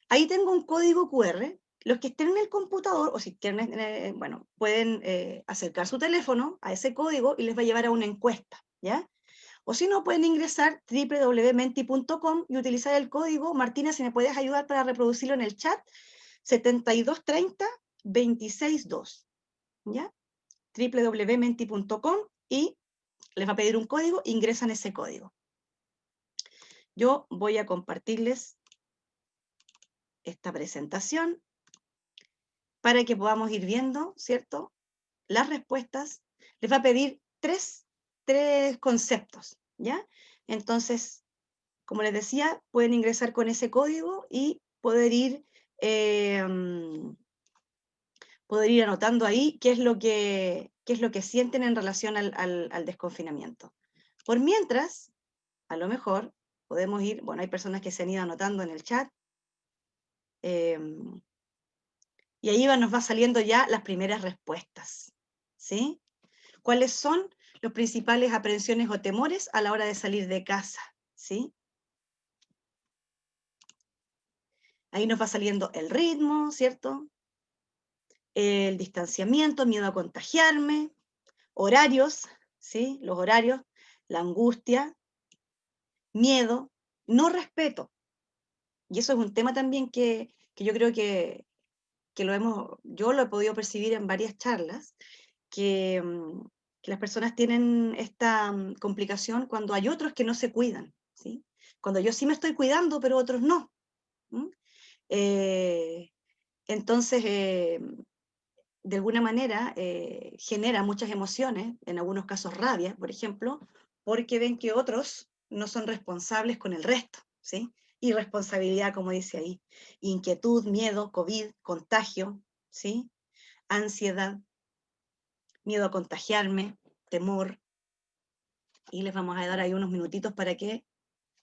S15: ahí tengo un código QR. Los que estén en el computador, o si quieren, bueno, pueden acercar su teléfono a ese código y les va a llevar a una encuesta, ¿ya? O si no, pueden ingresar www.menti.com y utilizar el código. Martina, si me puedes ayudar para reproducirlo en el chat, 7230-262, ¿ya? www.menti.com y les va a pedir un código, ingresan ese código. Yo voy a compartirles esta presentación para que podamos ir viendo, ¿cierto? Las respuestas. Les va a pedir tres conceptos, ¿ya? Entonces, como les decía, pueden ingresar con ese código y poder ir anotando ahí qué es lo que sienten en relación al desconfinamiento. Por mientras, a lo mejor podemos ir, bueno, hay personas que se han ido anotando en el chat, y ahí nos va saliendo ya las primeras respuestas, ¿sí? ¿Cuáles son los principales aprensiones o temores a la hora de salir de casa? ¿Sí? Ahí nos va saliendo el ritmo, ¿cierto? El distanciamiento, miedo a contagiarme, horarios, ¿sí? Los horarios, la angustia, miedo, no respeto. Y eso es un tema también que yo creo que yo lo he podido percibir en varias charlas, que las personas tienen esta complicación cuando hay otros que no se cuidan, ¿sí? Cuando yo sí me estoy cuidando, pero otros no. Entonces, de alguna manera, genera muchas emociones, en algunos casos rabia, por ejemplo, porque ven que otros no son responsables con el resto, ¿sí? Irresponsabilidad, como dice ahí, inquietud, miedo, COVID, contagio, ¿sí? Ansiedad, miedo a contagiarme, temor, y les vamos a dar ahí unos minutitos para que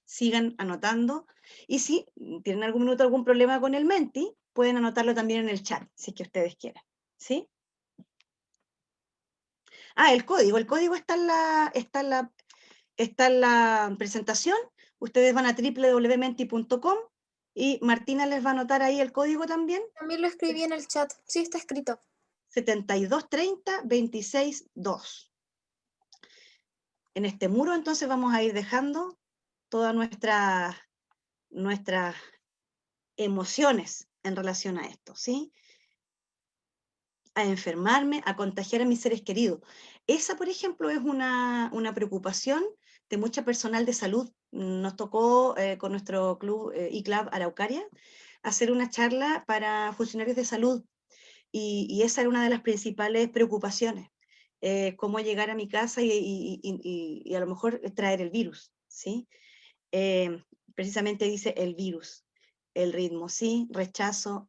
S15: sigan anotando, y si tienen algún minuto algún problema con el Menti, pueden anotarlo también en el chat, si es que ustedes quieren, ¿sí? Ah, el código está en la presentación. Ustedes van a www.menti.com y Martina les va a anotar ahí el código también.
S3: También lo escribí en el chat, sí está escrito.
S15: 7230-262. En este muro entonces vamos a ir dejando todas nuestras emociones en relación a esto, ¿sí? a enfermarme, a contagiar a mis seres queridos. Esa, por ejemplo, es una preocupación de mucha personal de salud. Nos tocó con nuestro club eClub Araucaria hacer una charla para funcionarios de salud y esa era una de las principales preocupaciones, cómo llegar a mi casa y a lo mejor traer el virus, ¿sí? Precisamente dice el virus, el ritmo, ¿sí? Rechazo,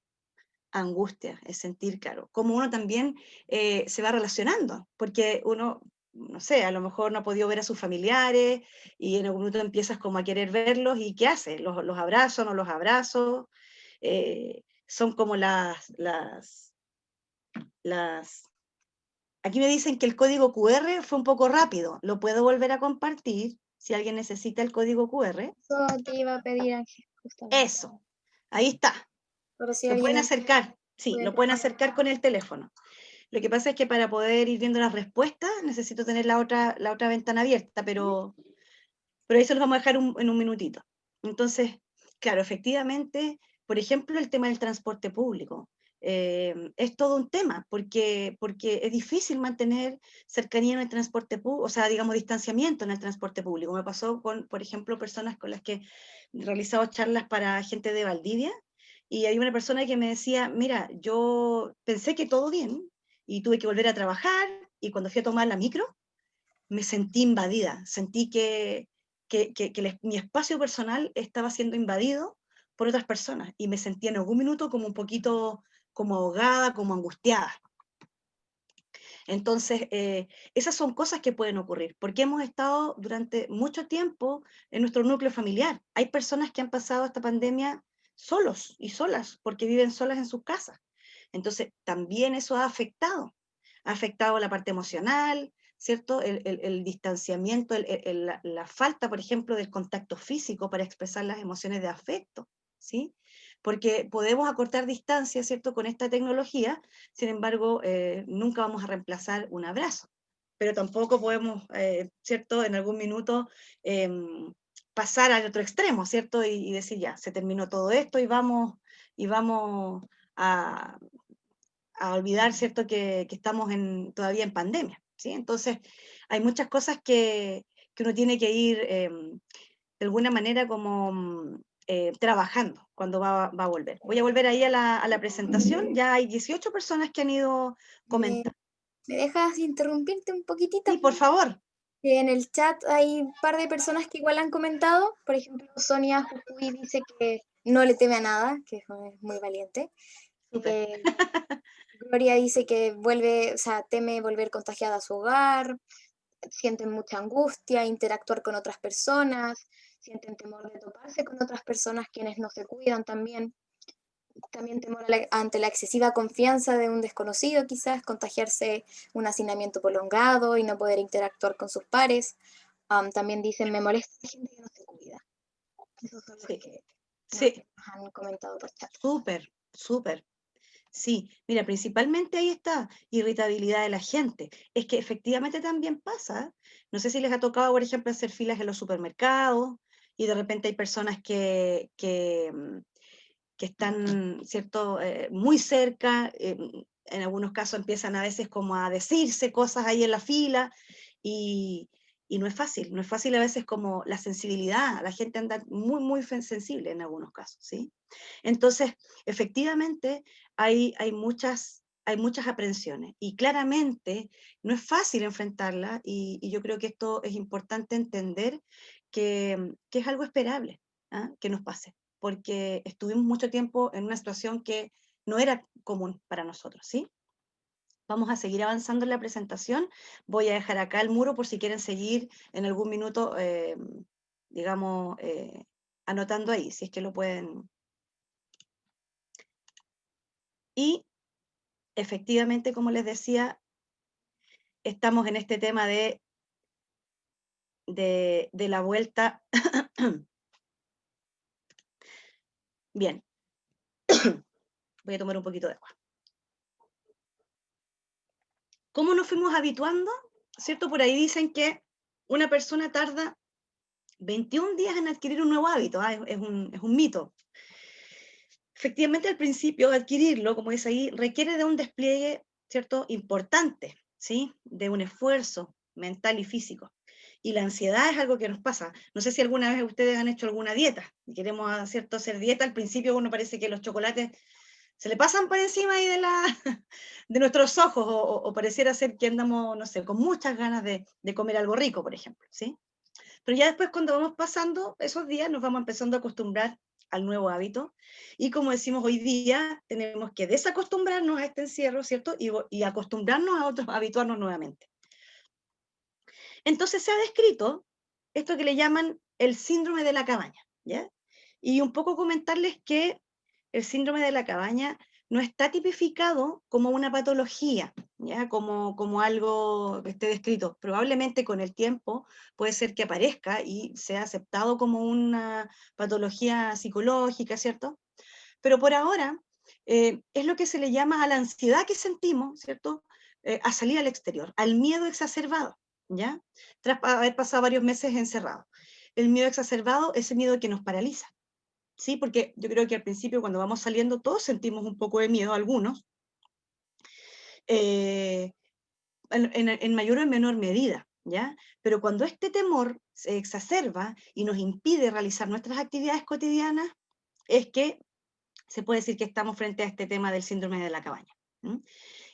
S15: angustia, es sentir, claro, como uno también se va relacionando, porque uno, no sé, a lo mejor no ha podido ver a sus familiares y en algún momento empiezas como a querer verlos y ¿qué haces? Los abrazo, no los abrazo, son como las... Aquí me dicen que el código QR fue un poco rápido, lo puedo volver a compartir si alguien necesita el código QR.
S3: Eso te iba a pedir, Ángel, justamente.
S15: Eso, ahí está.
S3: Pero si
S15: Lo pueden
S3: alguien
S15: acercar, sí,
S3: puede
S15: lo pueden
S3: tomar-
S15: acercar con el teléfono. Lo que pasa es que para poder ir viendo las respuestas necesito tener la otra ventana abierta, pero ahí se los vamos a dejar en un minutito. Entonces, claro, efectivamente, por ejemplo, el tema del transporte público. Es todo un tema, porque es difícil mantener cercanía en el transporte público, o sea, digamos, distanciamiento en el transporte público. Me pasó con, por ejemplo, personas con las que he realizado charlas para gente de Valdivia, y hay una persona que me decía, mira, yo pensé que todo bien, y tuve que volver a trabajar, y cuando fui a tomar la micro, me sentí invadida, sentí que mi espacio personal estaba siendo invadido por otras personas, y me sentí en algún minuto como un poquito como ahogada, como angustiada. Entonces, esas son cosas que pueden ocurrir, porque hemos estado durante mucho tiempo en nuestro núcleo familiar. Hay personas que han pasado esta pandemia solos y solas, porque viven solas en sus casas. Entonces, también eso ha afectado la parte emocional, ¿cierto? El distanciamiento, la falta, por ejemplo, del contacto físico para expresar las emociones de afecto, ¿sí? Porque podemos acortar distancias, ¿cierto?, con esta tecnología, sin embargo, nunca vamos a reemplazar un abrazo, pero tampoco podemos, ¿cierto?, en algún minuto pasar al otro extremo, ¿cierto?, y decir, ya, se terminó todo esto y vamos a olvidar, ¿cierto?, que estamos todavía en pandemia, ¿sí? Entonces, hay muchas cosas que uno tiene que ir, de alguna manera, como trabajando cuando va a volver. Voy a volver ahí a la presentación, ya hay 18 personas que han ido comentando.
S3: ¿Me dejas interrumpirte un poquitito?
S15: Sí, por favor.
S3: En el chat hay un par de personas que igual han comentado, por ejemplo, Sonia Jujuy dice que no le teme a nada, que es muy valiente. Gloria dice que teme volver contagiada a su hogar, sienten mucha angustia, interactuar con otras personas, sienten temor de toparse con otras personas quienes no se cuidan también. También temor ante la excesiva confianza de un desconocido, quizás contagiarse un hacinamiento prolongado y no poder interactuar con sus pares. También dicen, me molesta la gente que no se cuida. Esos son los que nos han comentado por chat.
S15: Súper, súper. Sí, mira, principalmente ahí está, irritabilidad de la gente. Es que efectivamente también pasa. No sé si les ha tocado, por ejemplo, hacer filas en los supermercados y de repente hay personas que están, ¿cierto?, muy cerca. En algunos casos empiezan a veces como a decirse cosas ahí en la fila y no es fácil a veces como la sensibilidad, la gente anda muy sensible en algunos casos, ¿sí? Entonces, efectivamente, hay muchas aprensiones y claramente no es fácil enfrentarla y yo creo que esto es importante entender que es algo esperable, ¿ah?, que nos pase, porque estuvimos mucho tiempo en una situación que no era común para nosotros, ¿sí? Vamos a seguir avanzando en la presentación. Voy a dejar acá el muro por si quieren seguir en algún minuto, digamos, anotando ahí, si es que lo pueden. Y efectivamente, como les decía, estamos en este tema de la vuelta. Bien. Voy a tomar un poquito de agua. ¿Cómo nos fuimos habituando? ¿Cierto? Por ahí dicen que una persona tarda 21 días en adquirir un nuevo hábito. Es un mito. Efectivamente, al principio, adquirirlo, como dice ahí, requiere de un despliegue ¿cierto? Importantes, ¿sí? De un esfuerzo mental y físico. Y la ansiedad es algo que nos pasa. No sé si alguna vez ustedes han hecho alguna dieta y queremos, ¿cierto?, hacer dieta. Al principio uno parece que los chocolates se le pasan por encima ahí de nuestros ojos, o pareciera ser que andamos, no sé, con muchas ganas de comer algo rico, por ejemplo, ¿sí? Pero ya después, cuando vamos pasando esos días, nos vamos empezando a acostumbrar al nuevo hábito, y como decimos hoy día, tenemos que desacostumbrarnos a este encierro, ¿cierto? Y acostumbrarnos a otros, habituarnos nuevamente. Entonces se ha descrito esto que le llaman el síndrome de la cabaña, ¿ya? Y un poco comentarles que el síndrome de la cabaña no está tipificado como una patología, ¿ya? Como algo que esté descrito. Probablemente con el tiempo puede ser que aparezca y sea aceptado como una patología psicológica, ¿cierto? Pero por ahora es lo que se le llama a la ansiedad que sentimos, ¿cierto? A salir al exterior, al miedo exacerbado, ¿ya? Tras haber pasado varios meses encerrados. El miedo exacerbado es el miedo que nos paraliza, ¿sí? Porque yo creo que al principio, cuando vamos saliendo, todos sentimos un poco de miedo, algunos, en mayor o en menor medida, ¿ya? Pero cuando este temor se exacerba y nos impide realizar nuestras actividades cotidianas, es que se puede decir que estamos frente a este tema del síndrome de la cabaña.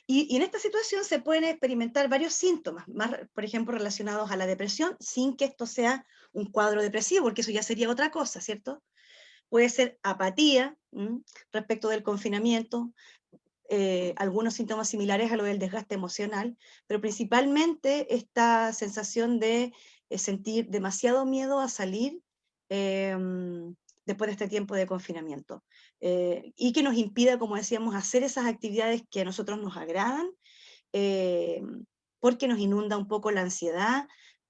S15: Y en esta situación se pueden experimentar varios síntomas, más, por ejemplo, relacionados a la depresión, sin que esto sea un cuadro depresivo, porque eso ya sería otra cosa, ¿cierto? Puede ser apatía respecto del confinamiento, algunos síntomas similares a lo del desgaste emocional, pero principalmente esta sensación de sentir demasiado miedo a salir después de este tiempo de confinamiento, y que nos impida, como decíamos, hacer esas actividades que a nosotros nos agradan, porque nos inunda un poco la ansiedad,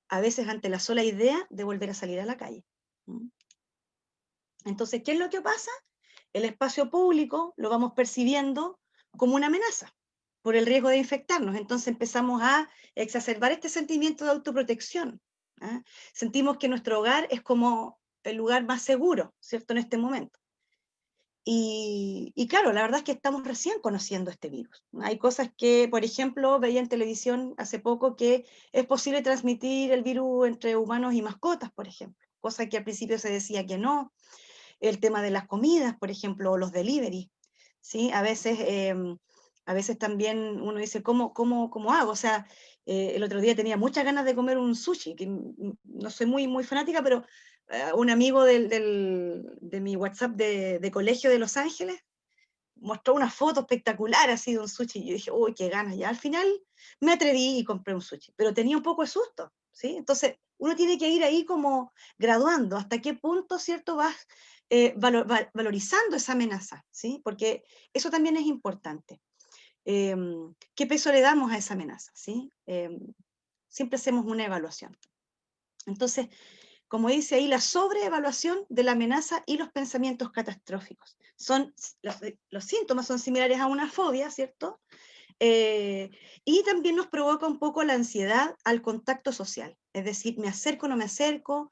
S15: a veces ante la sola idea de volver a salir a la calle. Entonces, ¿qué es lo que pasa? El espacio público lo vamos percibiendo como una amenaza por el riesgo de infectarnos. Entonces empezamos a exacerbar este sentimiento de autoprotección. ¿Ah? Sentimos que nuestro hogar es como el lugar más seguro, ¿cierto?, en este momento. Y claro, la verdad es que estamos recién conociendo este virus. Hay cosas que, por ejemplo, veía en televisión hace poco que es posible transmitir el virus entre humanos y mascotas, por ejemplo. Cosa que al principio se decía que no. El tema de las comidas, por ejemplo, o los delivery, ¿sí? A veces también uno dice, ¿cómo hago? O sea, el otro día tenía muchas ganas de comer un sushi, que no soy muy fanática, pero un amigo de mi WhatsApp de colegio de Los Ángeles mostró una foto espectacular así de un sushi, y yo dije, uy, qué ganas, ya al final me atreví y compré un sushi, pero tenía un poco de susto, ¿sí? Entonces, uno tiene que ir ahí como graduando hasta qué punto, ¿cierto?, vas valorizando esa amenaza, ¿sí? Porque eso también es importante. ¿Qué peso le damos a esa amenaza, ¿sí? Siempre hacemos una evaluación. Entonces, como dice ahí, la sobreevaluación de la amenaza y los pensamientos catastróficos. Los síntomas son similares a una fobia, ¿cierto? Y también nos provoca un poco la ansiedad al contacto social. Es decir, me acerco o no me acerco,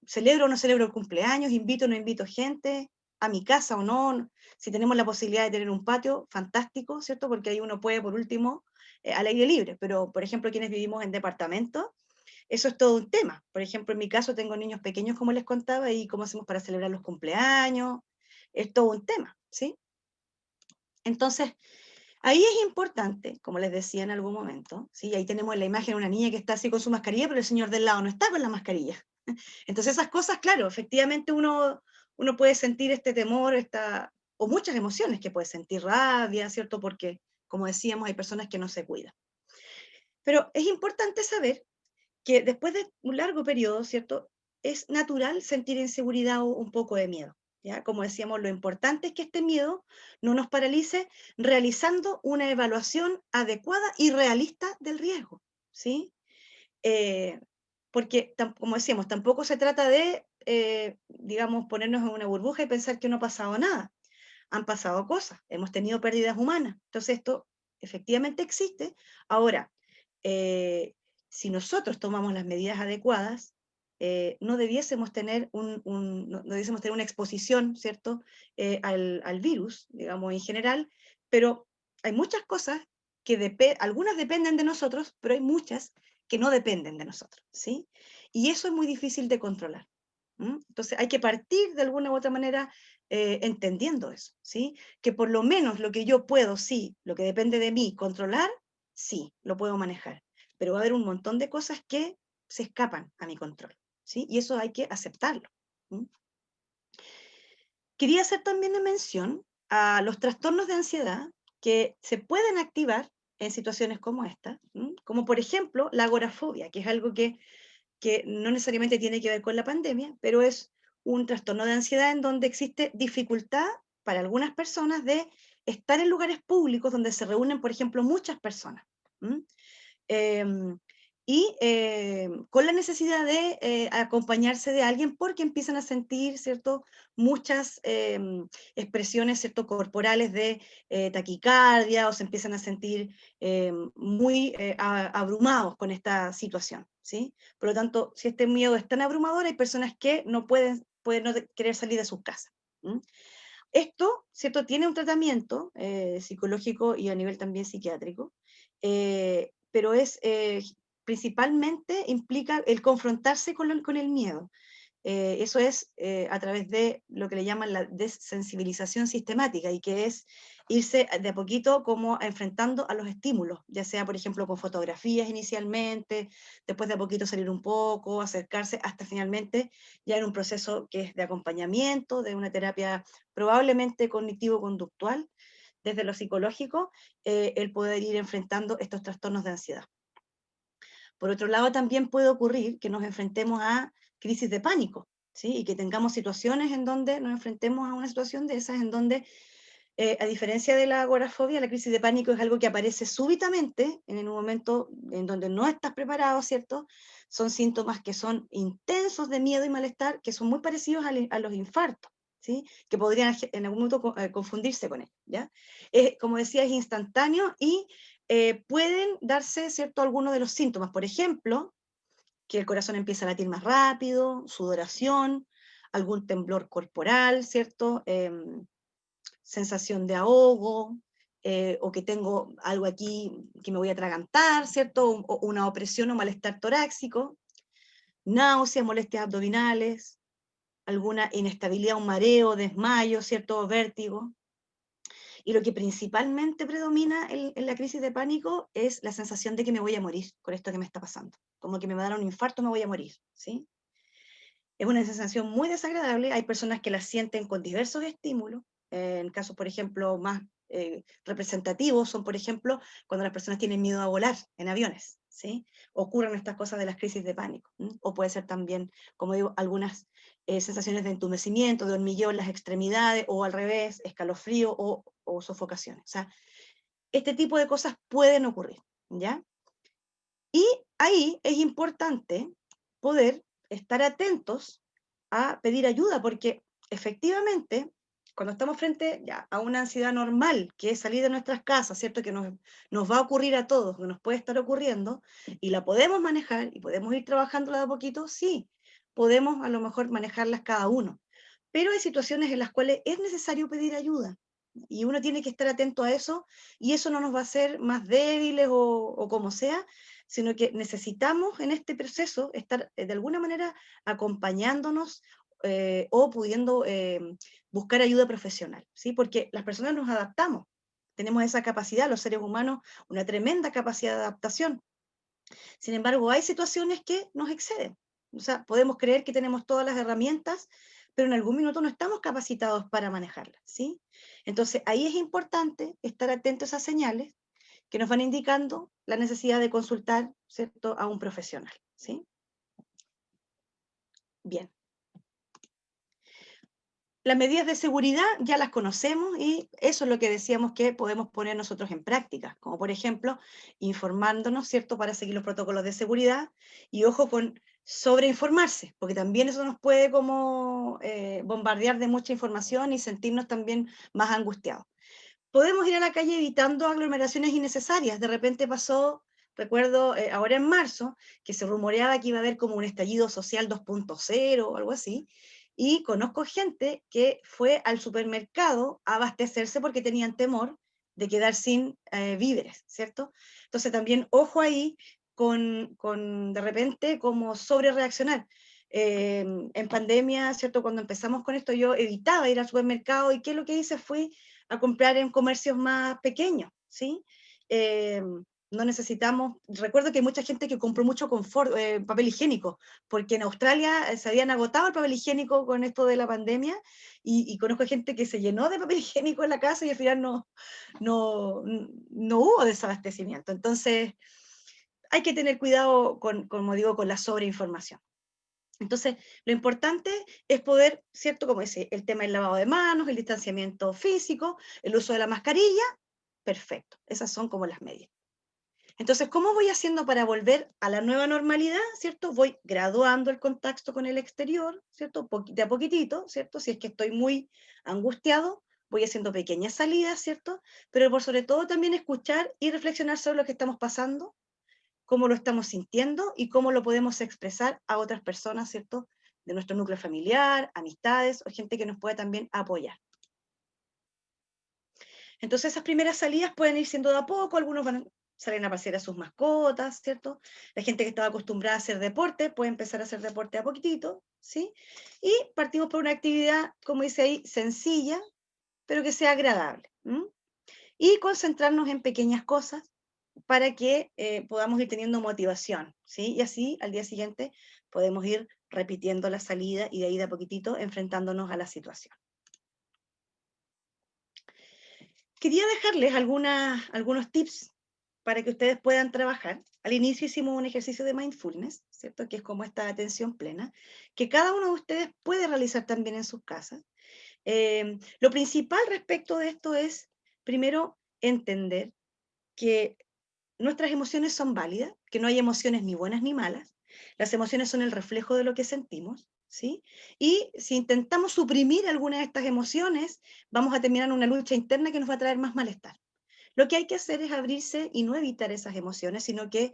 S15: celebro o no celebro el cumpleaños, invito o no invito gente a mi casa o no. Si tenemos la posibilidad de tener un patio, fantástico, ¿cierto? Porque ahí uno puede, por último, al aire libre. Pero, por ejemplo, quienes vivimos en departamento, eso es todo un tema. Por ejemplo, en mi caso tengo niños pequeños, como les contaba, y cómo hacemos para celebrar los cumpleaños, es todo un tema, ¿sí? Entonces, ahí es importante, como les decía en algún momento, ¿sí? Ahí tenemos la imagen de una niña que está así con su mascarilla, pero el señor del lado no está con la mascarilla. Entonces esas cosas, claro, efectivamente uno puede sentir este temor, o muchas emociones que puede sentir, rabia, ¿cierto? Porque, como decíamos, hay personas que no se cuidan. Pero es importante saber que después de un largo periodo, ¿cierto?, es natural sentir inseguridad o un poco de miedo, ¿ya? Como decíamos, lo importante es que este miedo no nos paralice realizando una evaluación adecuada y realista del riesgo, ¿sí? Porque, como decíamos, tampoco se trata de, digamos, ponernos en una burbuja y pensar que no ha pasado nada. Han pasado cosas, hemos tenido pérdidas humanas, entonces esto efectivamente existe. Ahora, si nosotros tomamos las medidas adecuadas, no debiésemos tener no debiésemos tener una exposición, ¿cierto?, al virus, digamos, en general, pero hay muchas cosas que algunas dependen de nosotros, pero hay muchas que no dependen de nosotros, ¿sí? Y eso es muy difícil de controlar. Entonces hay que partir de alguna u otra manera entendiendo eso, ¿sí? Que por lo menos lo que yo puedo, sí, lo que depende de mí controlar, sí, lo puedo manejar. Pero va a haber un montón de cosas que se escapan a mi control, ¿sí? Y eso hay que aceptarlo. Quería hacer también una mención a los trastornos de ansiedad que se pueden activar en situaciones como esta, como por ejemplo la agorafobia, que es algo que no necesariamente tiene que ver con la pandemia, pero es un trastorno de ansiedad en donde existe dificultad para algunas personas de estar en lugares públicos donde se reúnen, por ejemplo, muchas personas. Con la necesidad de acompañarse de alguien porque empiezan a sentir, ¿cierto?, muchas expresiones, ¿cierto?, corporales de taquicardia, o se empiezan a sentir muy abrumados con esta situación, ¿sí? Por lo tanto, si este miedo es tan abrumador, hay personas que no pueden no querer salir de sus casas. Esto, ¿cierto?, tiene un tratamiento psicológico y a nivel también psiquiátrico, pero principalmente implica el confrontarse con el miedo. Eso es a través de lo que le llaman la desensibilización sistemática, y que es irse de a poquito como enfrentando a los estímulos, ya sea, por ejemplo, con fotografías inicialmente, después de a poquito salir un poco, acercarse, hasta finalmente ya en un proceso que es de acompañamiento, de una terapia probablemente cognitivo-conductual, desde lo psicológico, el poder ir enfrentando estos trastornos de ansiedad. Por otro lado, también puede ocurrir que nos enfrentemos a crisis de pánico, ¿sí? Y que tengamos situaciones en donde nos enfrentemos a una situación de esas en donde, a diferencia de la agorafobia, la crisis de pánico es algo que aparece súbitamente, en un momento en donde no estás preparado, ¿cierto? Son síntomas que son intensos de miedo y malestar, que son muy parecidos a los infartos, ¿sí? Que podrían en algún momento confundirse con él, ¿ya? Como decía, es instantáneo y pueden darse, ¿cierto?, algunos de los síntomas. Por ejemplo, que el corazón empieza a latir más rápido, sudoración, algún temblor corporal, ¿cierto? Sensación de ahogo, o que tengo algo aquí que me voy a atragantar, ¿cierto? O una opresión o malestar torácico, náuseas, molestias abdominales, alguna inestabilidad, un mareo, desmayo, ¿cierto? Vértigo. Y lo que principalmente predomina en la crisis de pánico es la sensación de que me voy a morir con esto que me está pasando. Como que me va a dar un infarto, me voy a morir, ¿sí? Es una sensación muy desagradable. Hay personas que la sienten con diversos estímulos. En casos, por ejemplo, más representativos son, por ejemplo, cuando las personas tienen miedo a volar en aviones, ¿sí? Ocurren estas cosas de las crisis de pánico. O puede ser también, como digo, algunas sensaciones de entumecimiento, de hormigueo en las extremidades, o al revés, escalofrío o sofocaciones. O sea, este tipo de cosas pueden ocurrir, ¿ya? Y ahí es importante poder estar atentos a pedir ayuda, porque efectivamente, cuando estamos frente ya a una ansiedad normal, que es salir de nuestras casas, ¿cierto?, que nos va a ocurrir a todos, que nos puede estar ocurriendo, y la podemos manejar, y podemos ir trabajándola de a poquito, sí, podemos a lo mejor manejarlas cada uno, pero hay situaciones en las cuales es necesario pedir ayuda, y uno tiene que estar atento a eso, y eso no nos va a hacer más débiles o como sea, sino que necesitamos en este proceso estar de alguna manera acompañándonos o pudiendo buscar ayuda profesional, ¿sí? Porque las personas nos adaptamos, tenemos esa capacidad, los seres humanos, una tremenda capacidad de adaptación. Sin embargo, hay situaciones que nos exceden. O sea, podemos creer que tenemos todas las herramientas, pero en algún minuto no estamos capacitados para manejarlas, ¿sí? Entonces, ahí es importante estar atentos a esas señales que nos van indicando la necesidad de consultar, ¿cierto?, a un profesional, ¿sí? Bien. Las medidas de seguridad ya las conocemos y eso es lo que decíamos que podemos poner nosotros en práctica, como por ejemplo, informándonos, ¿cierto?, para seguir los protocolos de seguridad, y ojo con sobreinformarse, porque también eso nos puede como bombardear de mucha información y sentirnos también más angustiados. Podemos ir a la calle evitando aglomeraciones innecesarias. De repente pasó, recuerdo ahora en marzo, que se rumoreaba que iba a haber como un estallido social 2.0 o algo así, y conozco gente que fue al supermercado a abastecerse porque tenían temor de quedar sin víveres, ¿cierto? Entonces también ojo ahí con de repente como sobre reaccionar. En pandemia, ¿cierto? Cuando empezamos con esto yo evitaba ir al supermercado y ¿qué es lo que hice? Fui a comprar en comercios más pequeños, ¿sí? No necesitamos, recuerdo que hay mucha gente que compró mucho confort, papel higiénico, porque en Australia se habían agotado el papel higiénico con esto de la pandemia, y conozco gente que se llenó de papel higiénico en la casa y al final no hubo desabastecimiento. Entonces, hay que tener cuidado con, como digo, con la sobreinformación. Entonces, lo importante es poder, ¿cierto? Como dice, el tema del lavado de manos, el distanciamiento físico, el uso de la mascarilla, perfecto. Esas son como las medidas. Entonces, ¿cómo voy haciendo para volver a la nueva normalidad, ¿cierto? Voy graduando el contacto con el exterior, ¿cierto? De a poquitito, ¿cierto? Si es que estoy muy angustiado, voy haciendo pequeñas salidas, ¿cierto? Pero por sobre todo también escuchar y reflexionar sobre lo que estamos pasando, cómo lo estamos sintiendo y cómo lo podemos expresar a otras personas, ¿cierto? De nuestro núcleo familiar, amistades o gente que nos pueda también apoyar. Entonces esas primeras salidas pueden ir siendo de a poco, algunos salen a pasear a sus mascotas, ¿cierto? La gente que estaba acostumbrada a hacer deporte puede empezar a hacer deporte a poquitito, ¿sí? Y partimos por una actividad, como dice ahí, sencilla, pero que sea agradable. Y concentrarnos en pequeñas cosas para que podamos ir teniendo motivación, ¿sí? Y así al día siguiente podemos ir repitiendo la salida y de ahí de a poquitito enfrentándonos a la situación. Quería dejarles algunos tips para que ustedes puedan trabajar. Al inicio hicimos un ejercicio de mindfulness, ¿cierto? Que es como esta atención plena, que cada uno de ustedes puede realizar también en sus casas. Lo principal respecto de esto es, primero, entender que nuestras emociones son válidas, que no hay emociones ni buenas ni malas. Las emociones son el reflejo de lo que sentimos, ¿sí? Y si intentamos suprimir alguna de estas emociones, vamos a terminar en una lucha interna que nos va a traer más malestar. Lo que hay que hacer es abrirse y no evitar esas emociones, sino que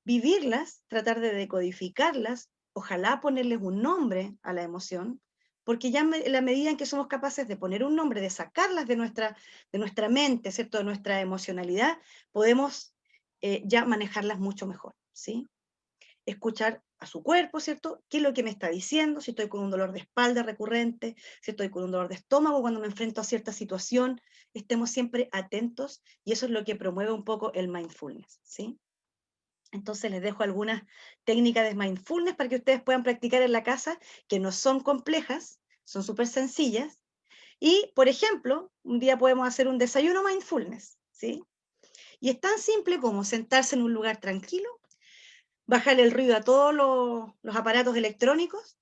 S15: vivirlas, tratar de decodificarlas, ojalá ponerles un nombre a la emoción, porque ya en la medida en que somos capaces de poner un nombre, de sacarlas de nuestra mente, ¿cierto? De nuestra emocionalidad, podemos ya manejarlas mucho mejor, ¿sí? Escuchar a su cuerpo, ¿cierto? ¿Qué es lo que me está diciendo? Si estoy con un dolor de espalda recurrente, si estoy con un dolor de estómago cuando me enfrento a cierta situación, estemos siempre atentos y eso es lo que promueve un poco el mindfulness, ¿sí? Entonces les dejo algunas técnicas de mindfulness para que ustedes puedan practicar en la casa, que no son complejas, son súper sencillas. Y, por ejemplo, un día podemos hacer un desayuno mindfulness, ¿sí? Y es tan simple como sentarse en un lugar tranquilo, bajarle el ruido a todos los aparatos electrónicos,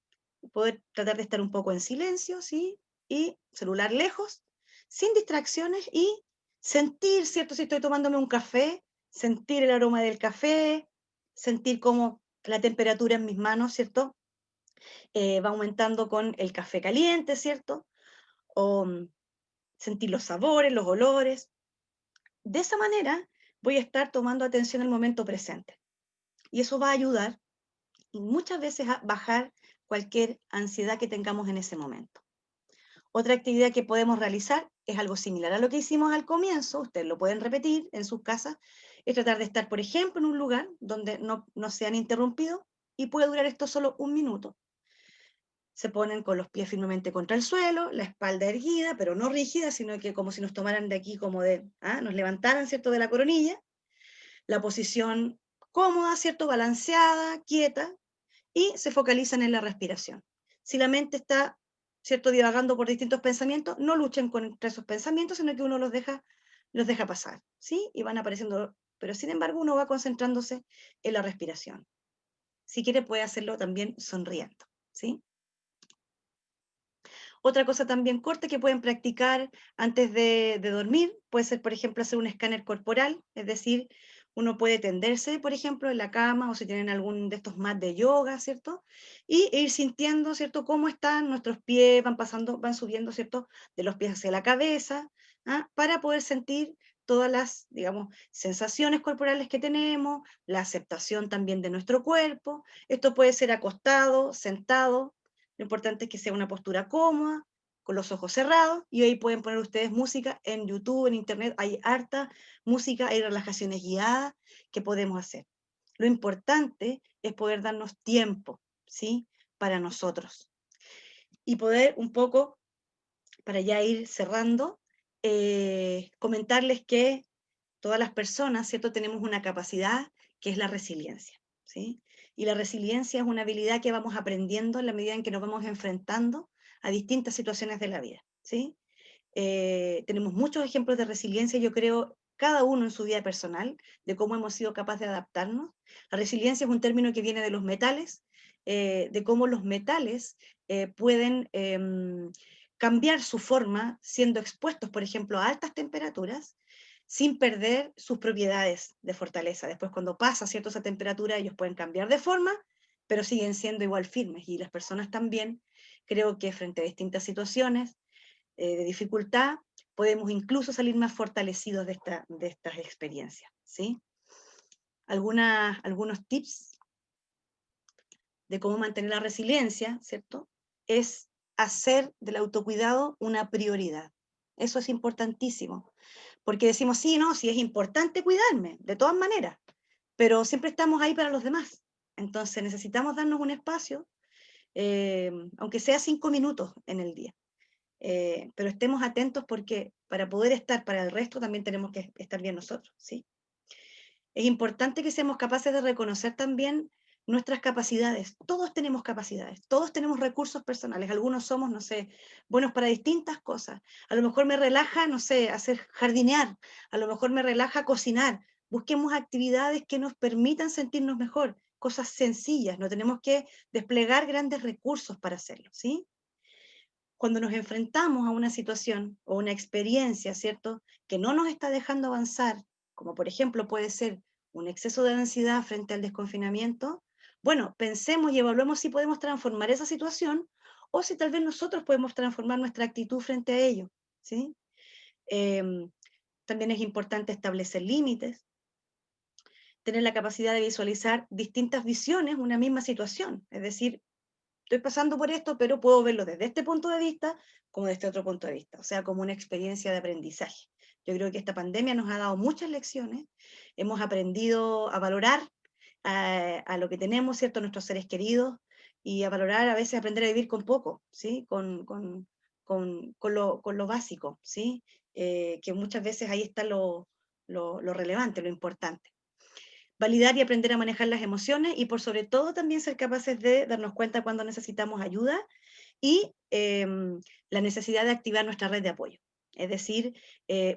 S15: poder tratar de estar un poco en silencio, ¿sí? Y celular lejos, sin distracciones y sentir, ¿cierto? Si estoy tomándome un café, sentir el aroma del café, sentir cómo la temperatura en mis manos, ¿cierto? Va aumentando con el café caliente, ¿cierto? O sentir los sabores, los olores. De esa manera voy a estar tomando atención al momento presente. Y eso va a ayudar y muchas veces a bajar cualquier ansiedad que tengamos en ese momento. Otra actividad que podemos realizar es algo similar a lo que hicimos al comienzo, ustedes lo pueden repetir en sus casas, es tratar de estar, por ejemplo, en un lugar donde no sean interrumpidos y puede durar esto solo 1 minuto. Se ponen con los pies firmemente contra el suelo, la espalda erguida, pero no rígida, sino que como si nos tomaran de aquí, como nos levantaran, ¿cierto?, de la coronilla. La posición cómoda, ¿cierto?, balanceada, quieta, y se focalizan en la respiración. Si la mente está, ¿cierto?, divagando por distintos pensamientos, no luchen contra esos pensamientos, sino que uno los deja pasar, ¿sí? Y van apareciendo, pero sin embargo uno va concentrándose en la respiración. Si quiere puede hacerlo también sonriendo, ¿sí? Otra cosa también corta que pueden practicar antes de dormir, puede ser, por ejemplo, hacer un escáner corporal, es decir, uno puede tenderse, por ejemplo, en la cama o si tienen algún de estos mats de yoga, ¿cierto? Y ir sintiendo, ¿cierto?, cómo están nuestros pies, van subiendo, ¿cierto?, de los pies hacia la cabeza, para poder sentir todas las, digamos, sensaciones corporales que tenemos, la aceptación también de nuestro cuerpo. Esto puede ser acostado, sentado, lo importante es que sea una postura cómoda, con los ojos cerrados, y ahí pueden poner ustedes música en YouTube, en Internet, hay harta música, hay relajaciones guiadas que podemos hacer. Lo importante es poder darnos tiempo, ¿sí? Para nosotros. Y poder un poco, para ya ir cerrando, comentarles que todas las personas, ¿cierto?, tenemos una capacidad que es la resiliencia, ¿sí? Y la resiliencia es una habilidad que vamos aprendiendo en la medida en que nos vamos enfrentando a distintas situaciones de la vida, ¿sí? Tenemos muchos ejemplos de resiliencia, yo creo, cada uno en su vida personal, de cómo hemos sido capaces de adaptarnos. La resiliencia es un término que viene de los metales, de cómo los metales pueden cambiar su forma siendo expuestos, por ejemplo, a altas temperaturas, sin perder sus propiedades de fortaleza. Después, cuando pasa, ¿cierto?, esa temperatura, ellos pueden cambiar de forma, pero siguen siendo igual firmes. Y las personas también, creo que frente a distintas situaciones de dificultad, podemos incluso salir más fortalecidos de estas experiencias, ¿sí? Algunos tips de cómo mantener la resiliencia, ¿cierto? Es hacer del autocuidado una prioridad. Eso es importantísimo, porque decimos, sí, no, sí es importante cuidarme, de todas maneras, pero siempre estamos ahí para los demás. Entonces necesitamos darnos un espacio, aunque sea 5 minutos en el día. Pero estemos atentos porque para poder estar para el resto también tenemos que estar bien nosotros, ¿sí? Es importante que seamos capaces de reconocer también nuestras capacidades. Todos tenemos capacidades, todos tenemos recursos personales. Algunos somos, no sé, buenos para distintas cosas. A lo mejor me relaja, no sé, hacer jardinear. A lo mejor me relaja cocinar. Busquemos actividades que nos permitan sentirnos mejor. Cosas sencillas, no tenemos que desplegar grandes recursos para hacerlo, ¿sí? Cuando nos enfrentamos a una situación o una experiencia, ¿cierto?, que no nos está dejando avanzar, como por ejemplo puede ser un exceso de ansiedad frente al desconfinamiento, bueno, pensemos y evaluemos si podemos transformar esa situación o si tal vez nosotros podemos transformar nuestra actitud frente a ello, ¿sí? También es importante establecer límites, tener la capacidad de visualizar distintas visiones, una misma situación, es decir, estoy pasando por esto, pero puedo verlo desde este punto de vista como desde otro punto de vista, o sea, como una experiencia de aprendizaje. Yo creo que esta pandemia nos ha dado muchas lecciones, hemos aprendido a valorar a lo que tenemos, ¿cierto?, nuestros seres queridos, y a valorar, a veces aprender a vivir con poco, ¿sí?, con lo básico, ¿sí?, que muchas veces ahí está lo relevante, lo importante. Validar y aprender a manejar las emociones y por sobre todo también ser capaces de darnos cuenta cuando necesitamos ayuda y la necesidad de activar nuestra red de apoyo. Es decir,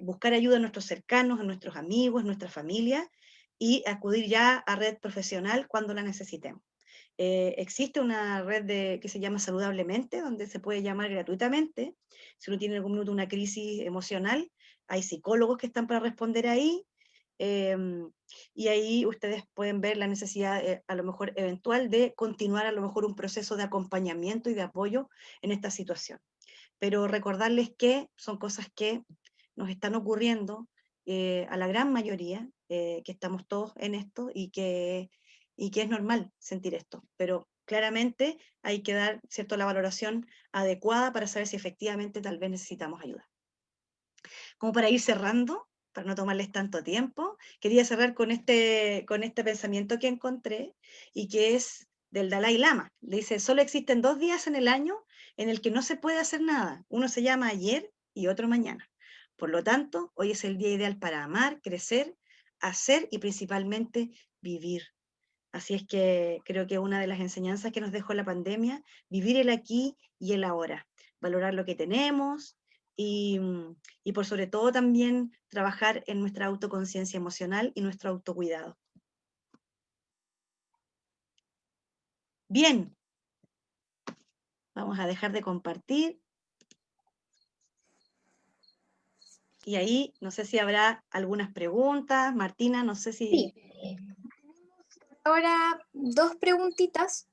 S15: buscar ayuda en nuestros cercanos, en nuestros amigos, en nuestra familia y acudir ya a red profesional cuando la necesitemos. Existe una red que se llama Saludablemente, donde se puede llamar gratuitamente. Si uno tiene en algún minuto una crisis emocional, hay psicólogos que están para responder ahí. Y ahí ustedes pueden ver la necesidad a lo mejor eventual de continuar a lo mejor un proceso de acompañamiento y de apoyo en esta situación. Pero recordarles que son cosas que nos están ocurriendo a la gran mayoría, que estamos todos en esto y que es normal sentir esto, pero claramente hay que dar, ¿cierto?, la valoración adecuada para saber si efectivamente tal vez necesitamos ayuda. Como para ir cerrando, para no tomarles tanto tiempo, quería cerrar con este pensamiento que encontré y que es del Dalai Lama. Le dice, solo existen 2 días en el año en el que no se puede hacer nada. Uno se llama ayer y otro mañana. Por lo tanto, hoy es el día ideal para amar, crecer, hacer y principalmente vivir. Así es que creo que una de las enseñanzas que nos dejó la pandemia, vivir el aquí y el ahora, valorar lo que tenemos, y por sobre todo también trabajar en nuestra autoconciencia emocional y nuestro autocuidado. Bien, vamos a dejar de compartir. Y ahí, no sé si habrá algunas preguntas. Martina, no sé si...
S3: Sí. Ahora 2 preguntitas.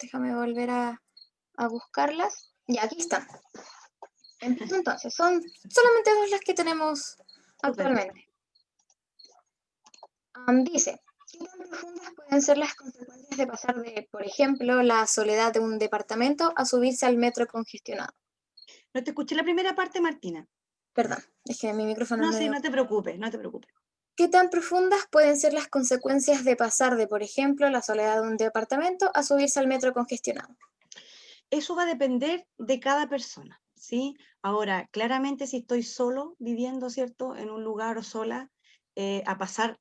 S3: Déjame volver a buscarlas. Ya, aquí están. Entonces, son solamente 2 las que tenemos actualmente. Dice, ¿Qué tan profundas pueden ser las consecuencias de pasar de, por ejemplo, la soledad de un departamento a subirse al metro congestionado?
S15: No te escuché la primera parte, Martina.
S3: Perdón, es que mi micrófono
S15: No,
S3: no...
S15: sí, no te preocupes, no te preocupes.
S3: ¿Qué tan profundas pueden ser las consecuencias de pasar de, por ejemplo, la soledad de un departamento a subirse al metro congestionado?
S15: Eso va a depender de cada persona, ¿sí? Ahora, claramente si estoy solo viviendo, ¿cierto? En un lugar o sola, a pasar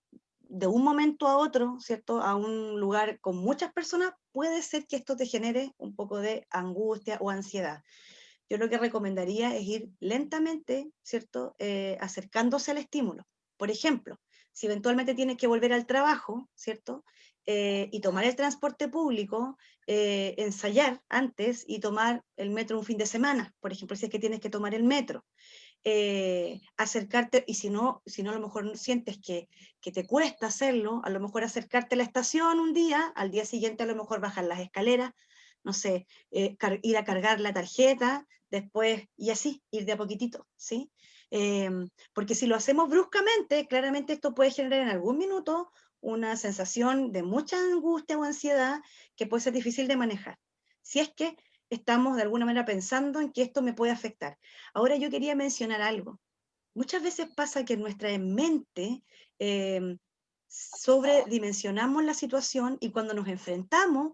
S15: de un momento a otro, ¿cierto? A un lugar con muchas personas, puede ser que esto te genere un poco de angustia o ansiedad. Yo lo que recomendaría es ir lentamente, ¿cierto? Acercándose al estímulo. Por ejemplo, si eventualmente tienes que volver al trabajo, ¿cierto? Y tomar el transporte público, ensayar antes y tomar el metro un fin de semana, por ejemplo, si es que tienes que tomar el metro. Acercarte, y si no a lo mejor sientes que te cuesta hacerlo, a lo mejor acercarte a la estación un día, al día siguiente a lo mejor bajar las escaleras, no sé, ir a cargar la tarjeta, después, y así, ir de a poquitito, ¿sí? Porque si lo hacemos bruscamente, claramente esto puede generar en algún minuto una sensación de mucha angustia o ansiedad que puede ser difícil de manejar. Si es que estamos de alguna manera pensando en que esto me puede afectar. Ahora yo quería mencionar algo. Muchas veces pasa que en nuestra mente sobredimensionamos la situación y cuando nos enfrentamos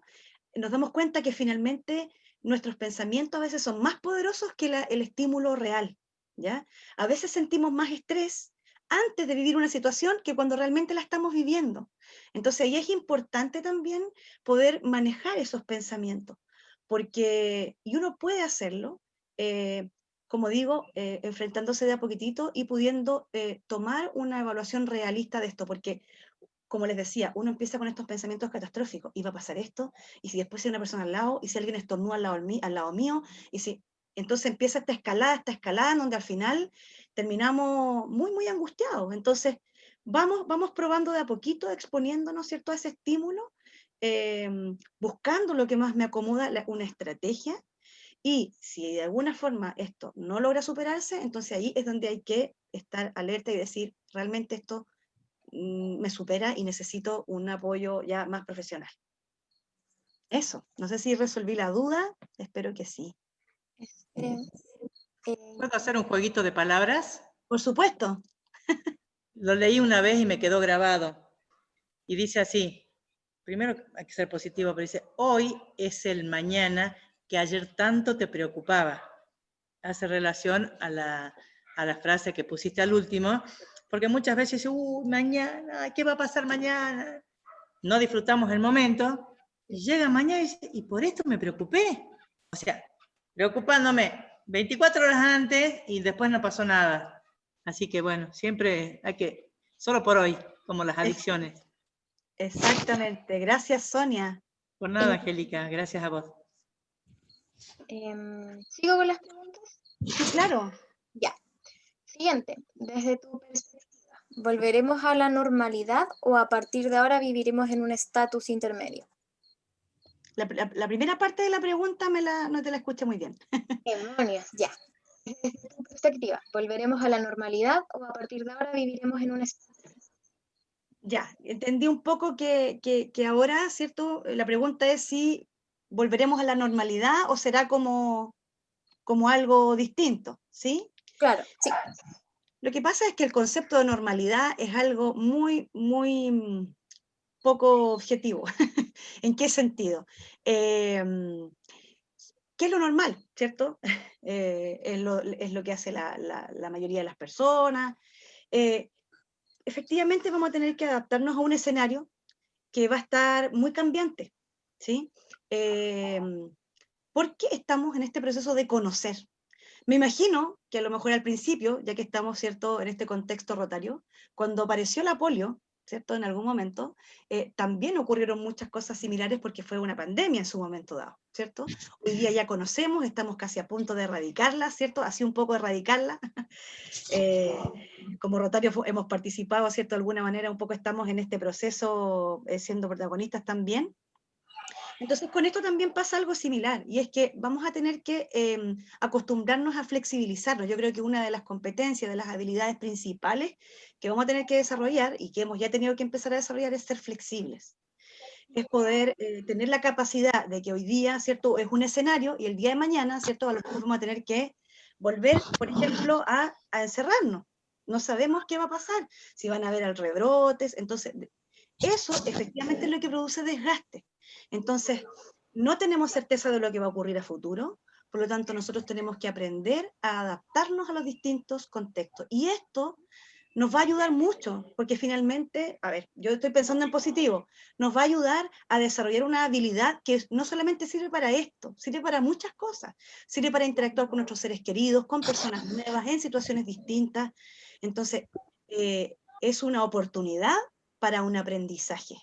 S15: nos damos cuenta que finalmente nuestros pensamientos a veces son más poderosos que el estímulo real, ¿ya? A veces sentimos más estrés antes de vivir una situación que cuando realmente la estamos viviendo. Entonces ahí es importante también poder manejar esos pensamientos, y uno puede hacerlo, como digo, enfrentándose de a poquitito y pudiendo tomar una evaluación realista de esto, porque como les decía, uno empieza con estos pensamientos catastróficos, y va a pasar esto, y si después hay una persona al lado, y si alguien estornuda al lado mío, y si... Entonces empieza esta escalada, en donde al final terminamos muy, muy angustiados. Entonces, vamos probando de a poquito, exponiéndonos, ¿cierto?, a ese estímulo, buscando lo que más me acomoda, una estrategia, y si de alguna forma esto no logra superarse, entonces ahí es donde hay que estar alerta y decir, realmente esto me supera y necesito un apoyo ya más profesional. Eso, no sé si resolví la duda, espero que sí.
S16: ¿Puedo hacer un jueguito de palabras?
S15: Por supuesto.
S16: Lo leí una vez y me quedó grabado. Y dice así, primero hay que ser positivo, pero dice, hoy es el mañana que ayer tanto te preocupaba. Hace relación a la frase que pusiste al último, porque muchas veces dice, mañana, ¿qué va a pasar mañana? No disfrutamos el momento, y llega mañana y dice, y por esto me preocupé. O sea, preocupándome 24 horas antes y después no pasó nada. Así que bueno, siempre hay que, solo por hoy, como las adicciones.
S15: Exactamente, gracias Sonia.
S16: Por nada, Angélica, gracias a vos.
S3: ¿Sigo con las preguntas?
S15: Sí, claro.
S3: Ya. Siguiente, desde tu perspectiva, ¿volveremos a la normalidad o a partir de ahora viviremos en un estatus intermedio?
S15: La primera parte de la pregunta no te la escuché muy bien.
S3: Demonios, ya. Desde tu perspectiva, ¿volveremos a la normalidad o a partir de ahora viviremos en un estatus?
S15: Ya, entendí un poco que ahora, ¿cierto? La pregunta es si volveremos a la normalidad o será como algo distinto, ¿sí?
S3: Claro, sí.
S15: Lo que pasa es que el concepto de normalidad es algo muy, muy poco objetivo. ¿En qué sentido? ¿Qué es lo normal, cierto? Es lo que hace la mayoría de las personas. Efectivamente vamos a tener que adaptarnos a un escenario que va a estar muy cambiante, ¿sí? Porque estamos en este proceso de conocer. Me imagino que a lo mejor al principio, ya que estamos, ¿cierto?, en este contexto rotario, cuando apareció la polio, ¿cierto?, en algún momento, también ocurrieron muchas cosas similares porque fue una pandemia en su momento dado, ¿cierto? Hoy día ya conocemos, estamos casi a punto de erradicarla, ¿cierto? Así un poco erradicarla. Como Rotario hemos participado, ¿cierto?, de alguna manera un poco estamos en este proceso siendo protagonistas también. Entonces, con esto también pasa algo similar, y es que vamos a tener que acostumbrarnos a flexibilizarnos. Yo creo que una de las competencias, de las habilidades principales que vamos a tener que desarrollar, y que hemos ya tenido que empezar a desarrollar, es ser flexibles. Es poder tener la capacidad de que hoy día, ¿cierto?, es un escenario, y el día de mañana, ¿cierto?, a lo mejor vamos a tener que volver, por ejemplo, a encerrarnos. No sabemos qué va a pasar, si van a haber rebrotes. Entonces, eso efectivamente es lo que produce desgaste. Entonces, no tenemos certeza de lo que va a ocurrir a futuro, por lo tanto, nosotros tenemos que aprender a adaptarnos a los distintos contextos. Y esto nos va a ayudar mucho, porque finalmente, a ver, yo estoy pensando en positivo, nos va a ayudar a desarrollar una habilidad que no solamente sirve para esto, sirve para muchas cosas. Sirve para interactuar con nuestros seres queridos, con personas nuevas, en situaciones distintas. Entonces, es una oportunidad para un aprendizaje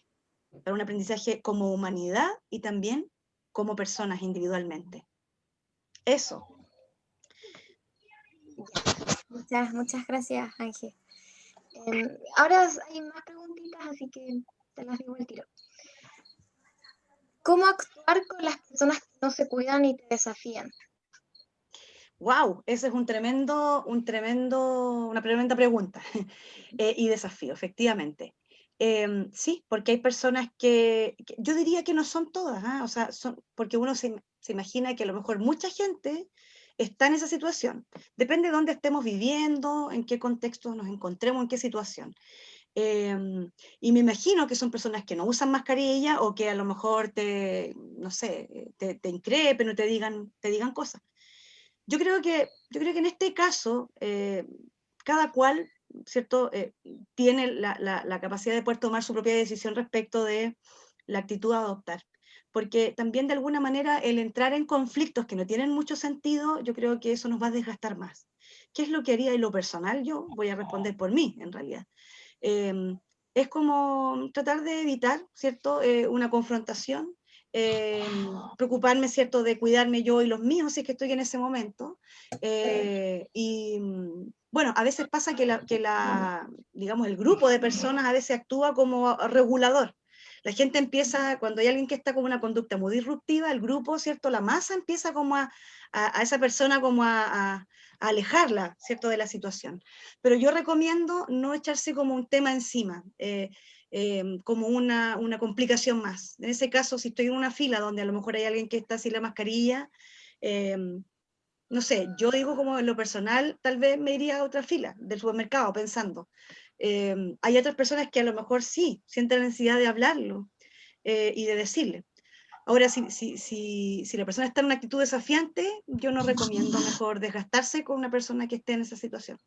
S15: como humanidad y también como personas individualmente. Eso.
S3: Muchas gracias, Ángel. Ahora hay más preguntitas, así que te las digo al tiro. ¿Cómo actuar con las personas que no se cuidan y te desafían?
S15: Wow, ese es una tremenda pregunta y desafío, efectivamente. Sí, porque hay personas que yo diría que no son todas, o sea, porque uno se imagina que a lo mejor mucha gente está en esa situación. Depende de dónde estemos viviendo, en qué contexto nos encontremos, en qué situación. Y me imagino que son personas que no usan mascarilla o que a lo mejor no sé, te increpen o te digan cosas. Yo creo que en este caso, cada cual, ¿cierto?, tiene la capacidad de poder tomar su propia decisión respecto de la actitud a adoptar. Porque también de alguna manera el entrar en conflictos que no tienen mucho sentido, yo creo que eso nos va a desgastar más. ¿Qué es lo que haría en lo personal? Yo voy a responder por mí, en realidad. Es como tratar de evitar, ¿cierto?, una confrontación, preocuparme, ¿cierto?, de cuidarme yo y los míos si es que estoy en ese momento. Y bueno, a veces pasa que digamos, el grupo de personas a veces actúa como regulador. La gente empieza, cuando hay alguien que está con una conducta muy disruptiva, el grupo, ¿cierto?, la masa empieza como a esa persona como a alejarla, ¿cierto?, de la situación. Pero yo recomiendo no echarse como un tema encima, como una complicación más. En ese caso, si estoy en una fila donde a lo mejor hay alguien que está sin la mascarilla, no sé, yo digo como en lo personal, tal vez me iría a otra fila del supermercado pensando. Hay otras personas que a lo mejor sí sienten la necesidad de hablarlo y de decirle. Ahora, si la persona está en una actitud desafiante, yo no recomiendo mejor desgastarse con una persona que esté en esa situación.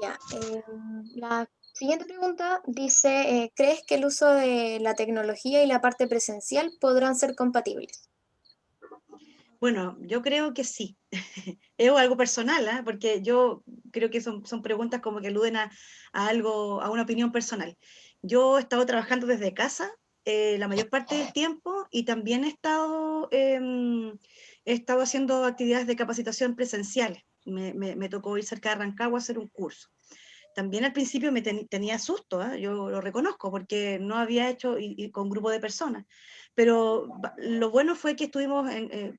S3: Ya, la siguiente pregunta dice, ¿crees que el uso de la tecnología y la parte presencial podrán ser compatibles?
S15: Bueno, yo creo que sí. Es algo personal, porque yo creo que son preguntas como que aluden a algo, a una opinión personal. Yo he estado trabajando desde casa la mayor parte del tiempo y también he estado haciendo actividades de capacitación presenciales. Me tocó ir cerca de Rancagua a hacer un curso. También al principio me tenía susto, yo lo reconozco, porque no había hecho y con grupo de personas. Pero lo bueno fue que estuvimos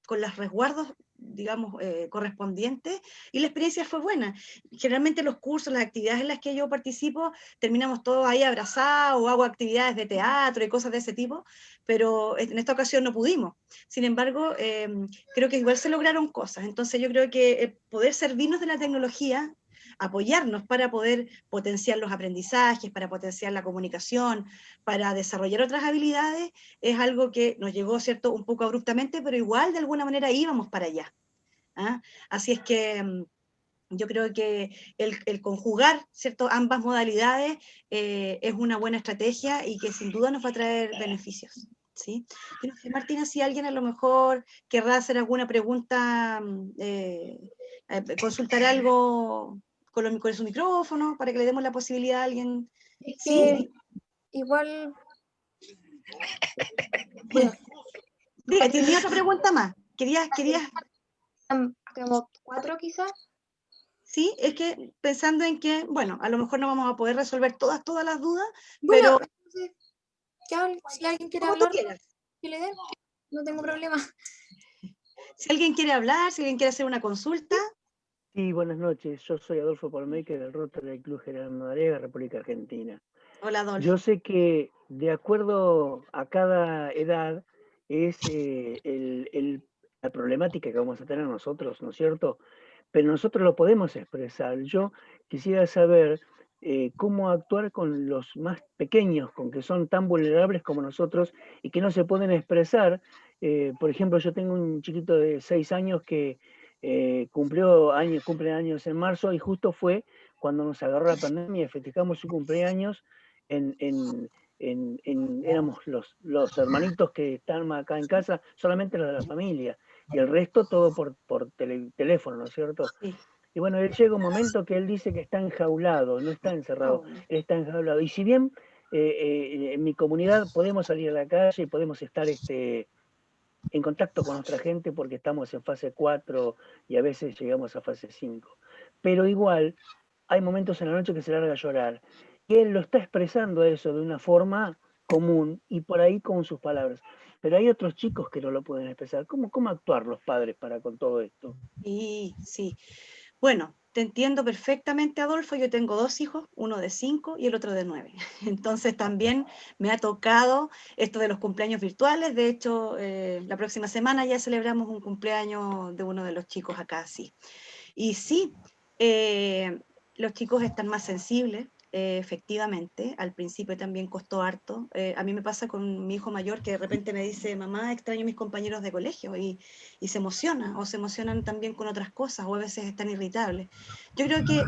S15: con los resguardos, digamos, correspondientes, y la experiencia fue buena. Generalmente los cursos, las actividades en las que yo participo, terminamos todos ahí abrazados, o hago actividades de teatro y cosas de ese tipo, pero en esta ocasión no pudimos. Sin embargo, creo que igual se lograron cosas. Entonces yo creo que poder servirnos de la tecnología, apoyarnos para poder potenciar los aprendizajes, para potenciar la comunicación, para desarrollar otras habilidades, es algo que nos llegó, ¿cierto?, un poco abruptamente, pero igual de alguna manera íbamos para allá. Así es que yo creo que el conjugar, ¿cierto?, ambas modalidades es una buena estrategia y que sin duda nos va a traer beneficios. ¿Sí? Yo no sé, Martina, si alguien a lo mejor querrá hacer alguna pregunta, consultar algo con su micrófono, para que le demos la posibilidad a alguien.
S3: Sí, igual... Bueno,
S15: tenía otra pregunta más. ¿Querías?
S3: Como 4 quizás.
S15: Sí, es que pensando en que, bueno, a lo mejor no vamos a poder resolver todas las dudas,
S3: bueno,
S15: pero...
S3: Que hable. Si alguien quiere
S15: Como tú
S3: hablar,
S15: quieras.
S3: que le den. No tengo problema.
S15: Si alguien quiere hablar, si alguien quiere hacer una consulta.
S1: Sí, buenas noches. Yo soy Adolfo Palmaker del Rotary Club General Madariaga, República Argentina.
S15: Hola, Adolfo.
S1: Yo sé que de acuerdo a cada edad es la problemática que vamos a tener nosotros, ¿no es cierto? Pero nosotros lo podemos expresar. Yo quisiera saber cómo actuar con los más pequeños, con que son tan vulnerables como nosotros y que no se pueden expresar. Por ejemplo, yo tengo un chiquito de 6 años que cumple años en marzo y justo fue cuando nos agarró la pandemia y festejamos su cumpleaños. Éramos los hermanitos que están acá en casa, solamente los de la familia, y el resto todo por teléfono, ¿no es cierto?
S15: Sí.
S1: Y bueno, él llega un momento que él dice que está enjaulado, no está encerrado, él está enjaulado. Y si bien en mi comunidad podemos salir a la calle y podemos estar en contacto con nuestra gente porque estamos en fase 4 y a veces llegamos a fase 5, pero igual hay momentos en la noche que se larga a llorar. Y él lo está expresando eso de una forma común y por ahí con sus palabras. Pero hay otros chicos que no lo pueden expresar. ¿Cómo actuar los padres para con todo esto?
S15: Sí, sí. Bueno, te entiendo perfectamente, Adolfo. Yo tengo 2 hijos, uno de 5 y el otro de 9. Entonces también me ha tocado esto de los cumpleaños virtuales. De hecho, la próxima semana ya celebramos un cumpleaños de uno de los chicos acá, sí. Y sí, los chicos están más sensibles, efectivamente. Al principio también costó harto. A mí me pasa con mi hijo mayor que de repente me dice, mamá, extraño a mis compañeros de colegio, y se emociona, o se emocionan también con otras cosas, o a veces están irritables. Yo creo que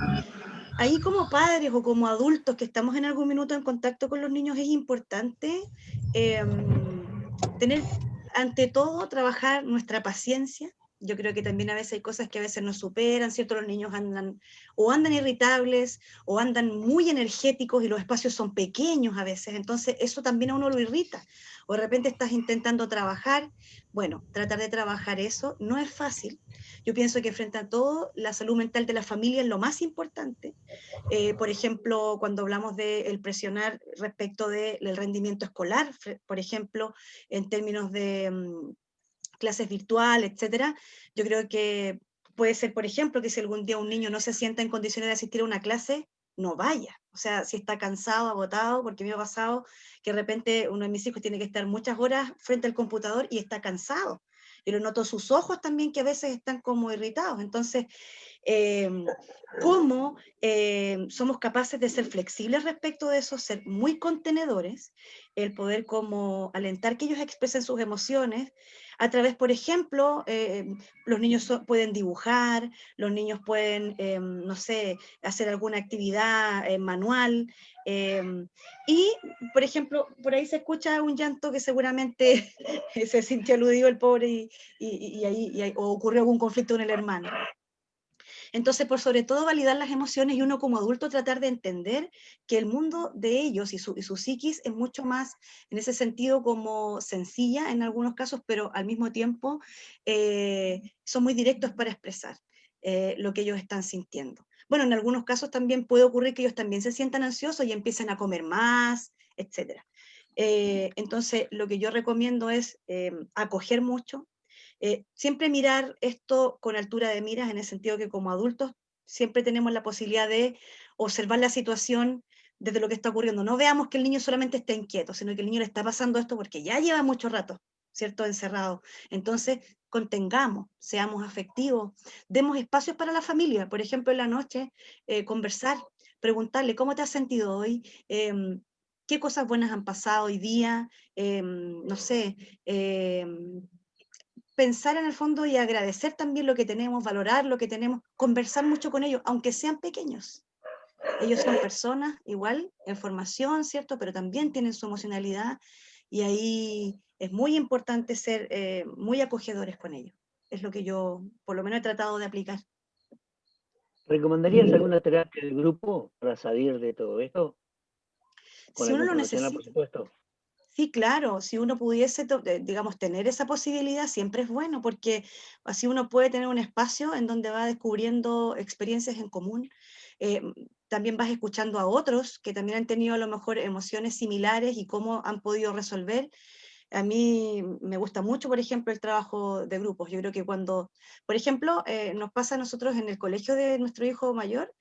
S15: ahí como padres o como adultos que estamos en algún minuto en contacto con los niños es importante tener, ante todo, trabajar nuestra paciencia. Yo creo que también a veces hay cosas que a veces nos superan, ¿cierto? Los niños andan irritables o andan muy energéticos y los espacios son pequeños a veces, entonces eso también a uno lo irrita. O de repente estás intentando trabajar, bueno, tratar de trabajar eso no es fácil. Yo pienso que frente a todo, la salud mental de la familia es lo más importante. Por ejemplo, cuando hablamos del presionar respecto del rendimiento escolar, por ejemplo, en términos de clases virtuales, etcétera, yo creo que puede ser, por ejemplo, que si algún día un niño no se sienta en condiciones de asistir a una clase, no vaya. O sea, si está cansado, agotado, porque me ha pasado que de repente uno de mis hijos tiene que estar muchas horas frente al computador y está cansado. Y lo noto sus ojos también, que a veces están como irritados. Entonces, cómo somos capaces de ser flexibles respecto de eso, ser muy contenedores, el poder como alentar que ellos expresen sus emociones a través, por ejemplo, los niños pueden dibujar, los niños pueden, no sé, hacer alguna actividad manual, y, por ejemplo, por ahí se escucha un llanto que seguramente se sintió aludido el pobre y ahí o ocurrió algún conflicto con el hermano. Entonces, por sobre todo, validar las emociones y uno como adulto tratar de entender que el mundo de ellos y su psiquis es mucho más, en ese sentido, como sencilla en algunos casos, pero al mismo tiempo son muy directos para expresar lo que ellos están sintiendo. Bueno, en algunos casos también puede ocurrir que ellos también se sientan ansiosos y empiecen a comer más, etc. Entonces, lo que yo recomiendo es acoger mucho, siempre mirar esto con altura de miras, en el sentido que como adultos siempre tenemos la posibilidad de observar la situación desde lo que está ocurriendo. No veamos que el niño solamente está inquieto, sino que el niño le está pasando esto porque ya lleva mucho rato, ¿cierto?, encerrado. Entonces, contengamos, seamos afectivos, demos espacios para la familia. Por ejemplo, en la noche, conversar, preguntarle, ¿cómo te has sentido hoy? ¿Qué cosas buenas han pasado hoy día? No sé, pensar en el fondo y agradecer también lo que tenemos, valorar lo que tenemos, conversar mucho con ellos, aunque sean pequeños. Ellos son personas igual, en formación, ¿cierto? Pero también tienen su emocionalidad y ahí es muy importante ser muy acogedores con ellos. Es lo que yo, por lo menos, he tratado de aplicar.
S1: ¿Recomendarías alguna terapia del grupo para salir de todo esto? Con
S15: Si uno
S1: algún
S15: lo
S1: profesional, por
S15: necesita.
S1: supuesto.
S15: Sí, claro, si uno pudiese, digamos, tener esa posibilidad, siempre es bueno, porque así uno puede tener un espacio en donde va descubriendo experiencias en común. También vas escuchando a otros que también han tenido a lo mejor emociones similares y cómo han podido resolver. A mí me gusta mucho, por ejemplo, el trabajo de grupos. Yo creo que cuando, por ejemplo, nos pasa a nosotros en el colegio de nuestro hijo mayor,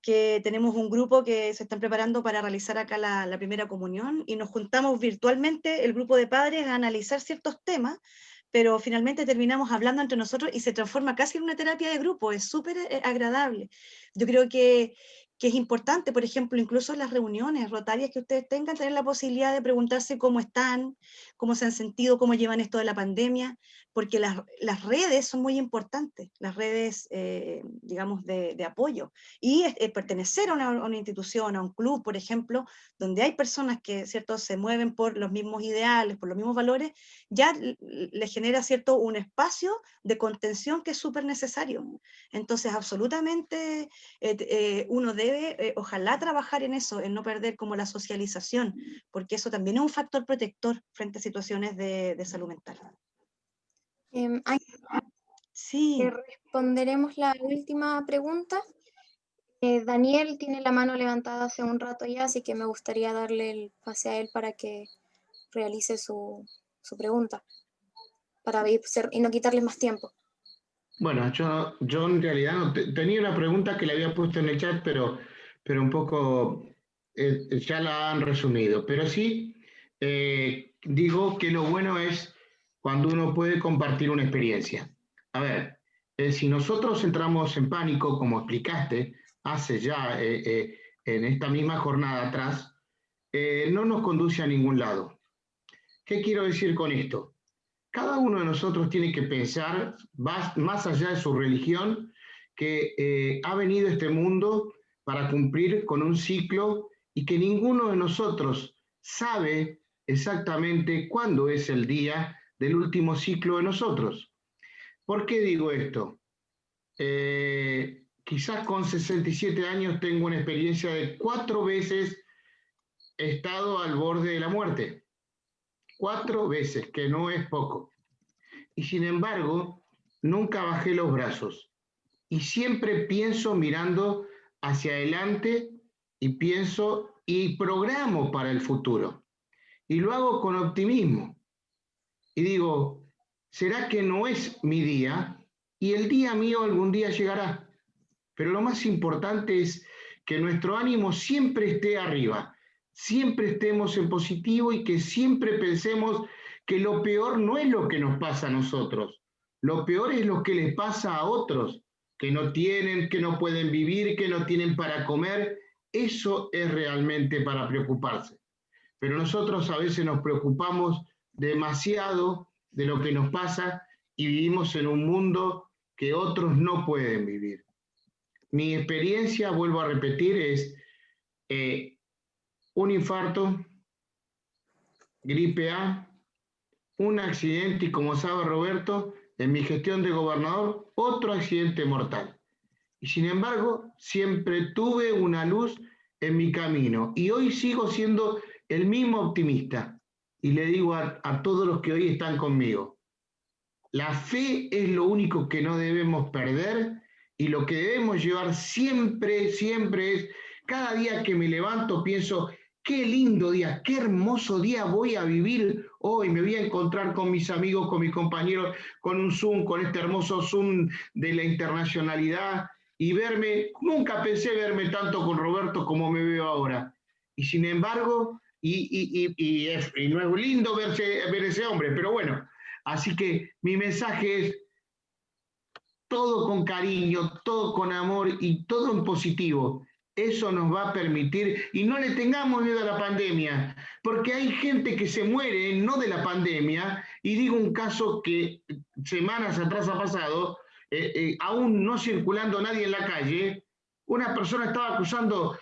S15: que tenemos un grupo que se están preparando para realizar acá la primera comunión y nos juntamos virtualmente, el grupo de padres, a analizar ciertos temas, pero finalmente terminamos hablando entre nosotros y se transforma casi en una terapia de grupo, es súper agradable. Yo creo que es importante, por ejemplo, incluso en las reuniones rotarias que ustedes tengan, tener la posibilidad de preguntarse cómo están, cómo se han sentido, cómo llevan esto de la pandemia, porque las redes son muy importantes, las redes, digamos, de apoyo. Y pertenecer a una institución, a un club, por ejemplo, donde hay personas que, ¿cierto?, se mueven por los mismos ideales, por los mismos valores, ya le genera, ¿cierto?, un espacio de contención que es súper necesario. Entonces, absolutamente, uno debe, ojalá, trabajar en eso, en no perder como la socialización, porque eso también es un factor protector frente a situaciones de salud mental. Sí.
S3: Responderemos la última pregunta. Daniel tiene la mano levantada hace un rato ya, así que me gustaría darle el pase a él para que realice su pregunta, y no quitarle más tiempo.
S5: Bueno, yo en realidad no tenía una pregunta que le había puesto en el chat, pero un poco ya la han resumido. Pero sí digo que lo bueno es cuando uno puede compartir una experiencia. A ver, si nosotros entramos en pánico, como explicaste hace ya en esta misma jornada atrás, no nos conduce a ningún lado. ¿Qué quiero decir con esto? Cada uno de nosotros tiene que pensar, más allá de su religión, que ha venido a este mundo para cumplir con un ciclo y que ninguno de nosotros sabe exactamente cuándo es el día del último ciclo de nosotros. ¿Por qué digo esto? Quizás con 67 años tengo una experiencia de 4 veces he estado al borde de la muerte. 4 veces, que no es poco. Y sin embargo, nunca bajé los brazos. Y siempre pienso mirando hacia adelante y pienso y programo para el futuro. Y lo hago con optimismo. Y digo, ¿será que no es mi día? Y el día mío algún día llegará. Pero lo más importante es que nuestro ánimo siempre esté arriba, siempre estemos en positivo y que siempre pensemos que lo peor no es lo que nos pasa a nosotros, lo peor es lo que les pasa a otros, que no tienen, que no pueden vivir, que no tienen para comer. Eso es realmente para preocuparse. Pero nosotros a veces nos preocupamos demasiado de lo que nos pasa y vivimos en un mundo que otros no pueden vivir. Mi experiencia, vuelvo a repetir, es un infarto, gripe A, un accidente y, como sabe Roberto, en mi gestión de gobernador, otro accidente mortal. Y sin embargo, siempre tuve una luz en mi camino y hoy sigo siendo el mismo optimista. Y le digo a todos los que hoy están conmigo, la fe es lo único que no debemos perder y lo que debemos llevar siempre, siempre es, cada día que me levanto pienso, qué lindo día, qué hermoso día voy a vivir hoy, me voy a encontrar con mis amigos, con mis compañeros, con un Zoom, con este hermoso Zoom de la internacionalidad y verme, nunca pensé verme tanto con Roberto como me veo ahora. Y sin embargo, y no es lindo ver ese hombre, pero bueno, así que mi mensaje es todo con cariño, todo con amor y todo en positivo. Eso nos va a permitir, y no le tengamos miedo a la pandemia, porque hay gente que se muere, no de la pandemia, y digo un caso que semanas atrás ha pasado, aún no circulando nadie en la calle, una persona estaba cruzando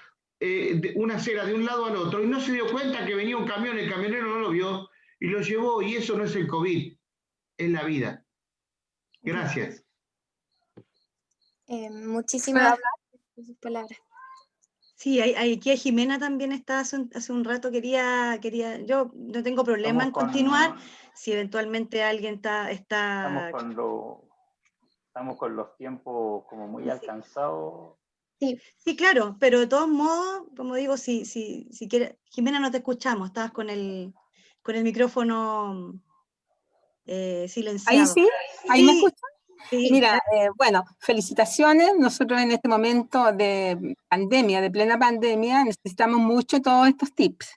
S5: una acera de un lado al otro y no se dio cuenta que venía un camión, el camionero no lo vio y lo llevó, y eso no es el COVID, es la vida. Gracias.
S3: Muchísimas gracias por sus palabras.
S15: Sí, aquí a Jimena también está hace un rato, yo no tengo problema en continuar, si eventualmente alguien está...
S8: Estamos con los tiempos como muy alcanzados.
S15: Sí, claro, pero de todos modos, como digo, si quiere, Jimena, no te escuchamos, estabas con el micrófono silenciado.
S7: Ahí sí, ahí me escuchan.
S15: Sí.
S7: Mira, bueno, felicitaciones. Nosotros en este momento de pandemia, de plena pandemia, necesitamos mucho todos estos tips.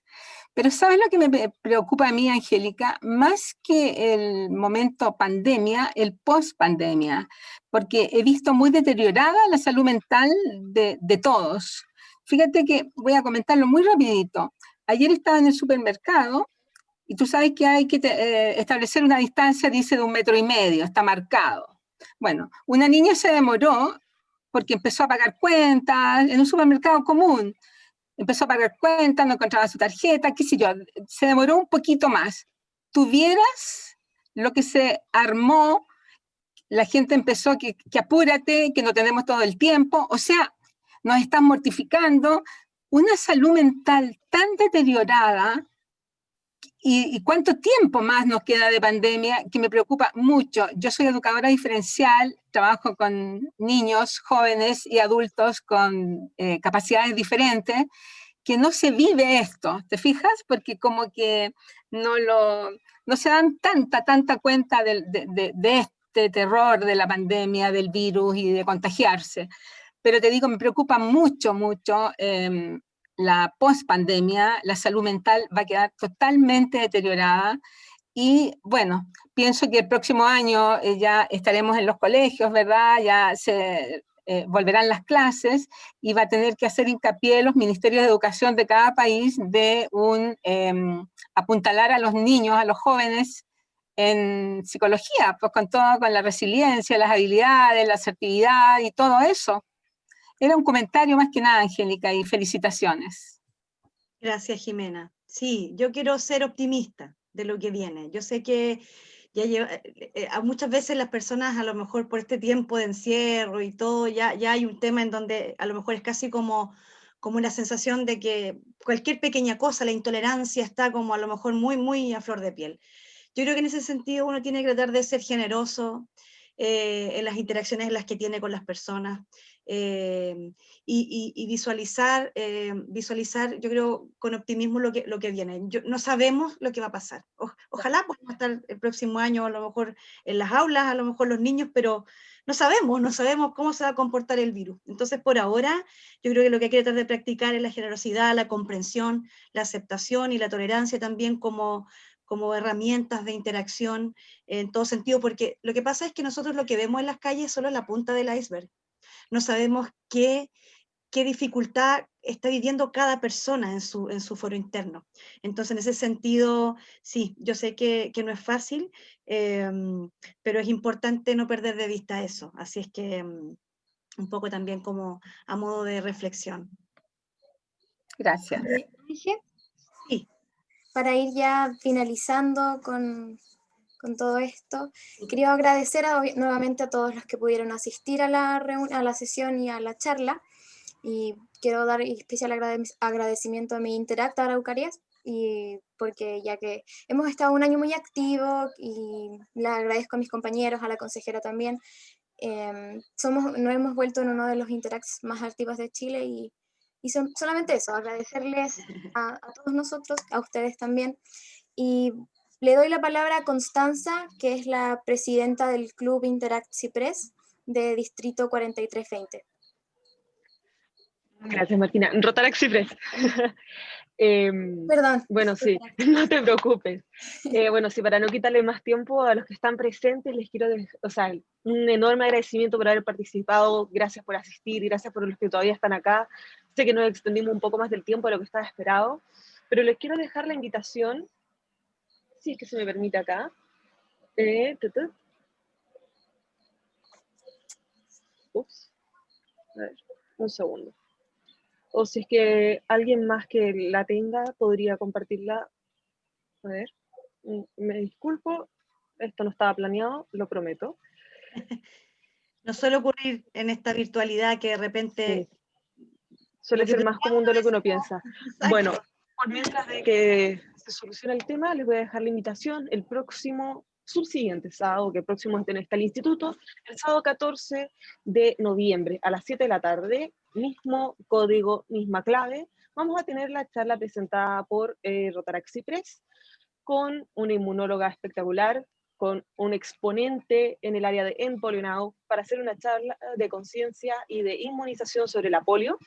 S7: Pero ¿sabes lo que me preocupa a mí, Angélica? Más que el momento pandemia, el post-pandemia, porque he visto muy deteriorada la salud mental de todos. Fíjate que voy a comentarlo muy rapidito. Ayer estaba en el supermercado y tú sabes que hay que establecer una distancia, dice, de 1,5 metros, está marcado. Bueno, una niña se demoró porque empezó a pagar cuentas en un supermercado común. Empezó a pagar cuentas, no encontraba su tarjeta, qué sé yo, se demoró un poquito más. Tuvieras lo que se armó, la gente empezó que apúrate, que no tenemos todo el tiempo, o sea, nos están mortificando, una salud mental tan deteriorada. ¿Y cuánto tiempo más nos queda de pandemia? Que me preocupa mucho. Yo soy educadora diferencial, trabajo con niños, jóvenes y adultos con capacidades diferentes, que no se vive esto, ¿te fijas? Porque como que no se dan tanta cuenta de este terror de la pandemia, del virus y de contagiarse. Pero te digo, me preocupa mucho la post-pandemia, la salud mental va a quedar totalmente deteriorada y bueno, pienso que el próximo año ya estaremos en los colegios, ¿verdad? Ya se volverán las clases y va a tener que hacer hincapié los ministerios de educación de cada país de apuntalar a los niños, a los jóvenes en psicología, pues con la resiliencia, las habilidades, la asertividad y todo eso. Era un comentario más que nada, Angélica, y felicitaciones.
S15: Gracias, Jimena. Sí, yo quiero ser optimista de lo que viene. Yo sé que muchas veces las personas, a lo mejor por este tiempo de encierro y todo, ya hay un tema en donde a lo mejor es casi como una sensación de que cualquier pequeña cosa, la intolerancia está como a lo mejor muy a flor de piel. Yo creo que en ese sentido uno tiene que tratar de ser generoso en las interacciones en las que tiene con las personas y visualizar, yo creo, con optimismo lo que viene. No sabemos lo que va a pasar. Ojalá podamos estar el próximo año a lo mejor en las aulas, a lo mejor los niños, pero no sabemos cómo se va a comportar el virus. Entonces, por ahora, yo creo que lo que hay que tratar de practicar es la generosidad, la comprensión, la aceptación y la tolerancia también como herramientas de interacción en todo sentido, porque lo que pasa es que nosotros lo que vemos en las calles es solo la punta del iceberg. No sabemos qué dificultad está viviendo cada persona en su foro interno. Entonces, en ese sentido, sí, yo sé que no es fácil, pero es importante no perder de vista eso. Así es que un poco también como a modo de reflexión.
S7: Gracias.
S3: Sí. Para ir ya finalizando con todo esto, quería agradecer nuevamente a todos los que pudieron asistir a la sesión y a la charla, y quiero dar especial agradecimiento a mi Interact Araucarias, y porque ya que hemos estado un año muy activo, y le agradezco a mis compañeros, a la consejera también, nos hemos vuelto en uno de los Interacts más activos de Chile, y solamente eso, agradecerles a todos nosotros, a ustedes también, y le doy la palabra a Constanza, que es la presidenta del Club Interact Ciprés de Distrito 4320.
S13: Gracias, Martina. Rotaract Ciprés.
S3: Perdón.
S13: Bueno, sí, no te preocupes. Bueno, sí, para no quitarle más tiempo a los que están presentes, les quiero un enorme agradecimiento por haber participado, gracias por asistir, gracias por los que todavía están acá. Sé que nos extendimos un poco más del tiempo de lo que estaba esperado, pero les quiero dejar la invitación, si es que se me permite acá. Ups. A ver, un segundo. O si es que alguien más que la tenga, podría compartirla. A ver, me disculpo, esto no estaba planeado, lo prometo.
S15: No suele ocurrir en esta virtualidad que de repente
S13: Suele
S15: Lo que
S13: ser más común de lo que uno piensa.
S15: Exacto.
S13: Bueno, por mientras de que se soluciona el tema, les voy a dejar la invitación el próximo, subsiguiente sábado, que próximo está el instituto, el sábado 14 de noviembre a las 7 de la tarde, mismo código, misma clave. Vamos a tener la charla presentada por Rotaraxi Press con una inmunóloga espectacular, con un exponente en el área de Polio Now, para hacer una charla de conciencia y de inmunización sobre la polio.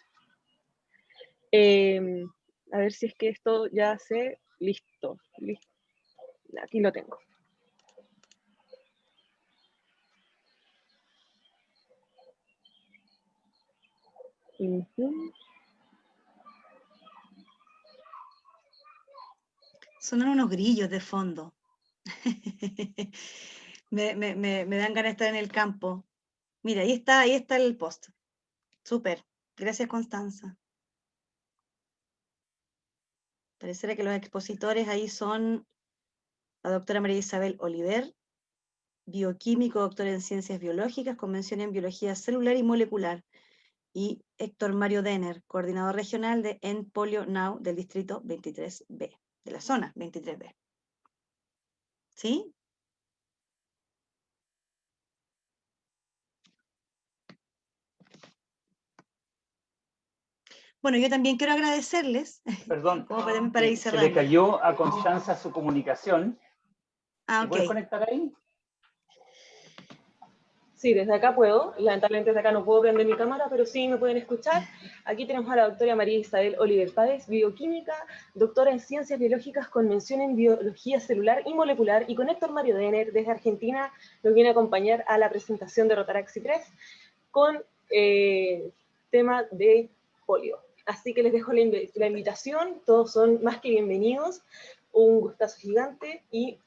S13: A ver si es que esto ya se... Listo. Aquí lo tengo.
S15: Sonan unos grillos de fondo. me dan ganas de estar en el campo. Mira, ahí está el post. Súper. Gracias, Constanza. Pareciera que los expositores ahí son la doctora María Isabel Oliver, bioquímico, doctor en ciencias biológicas, con mención en biología celular y molecular, y Héctor Mario Denner, coordinador regional de Polio Now del distrito 23B, de la zona 23B. ¿Sí? Bueno, yo también quiero agradecerles.
S8: Perdón,
S15: para ir
S8: se
S15: cerrando.
S8: le cayó a Constanza su comunicación.
S15: Ah,
S8: ¿Se puede
S15: ok.
S8: conectar ahí?
S13: Sí, desde acá puedo. Lamentablemente desde acá no puedo prender mi cámara, pero sí me pueden escuchar. Aquí tenemos a la doctora María Isabel Oliver Páez, bioquímica, doctora en ciencias biológicas con mención en biología celular y molecular, y con Héctor Mario Denner desde Argentina nos viene a acompañar a la presentación de Rotaraxi Press con tema de polio. Así que les dejo la invitación, todos son más que bienvenidos, un gustazo gigante y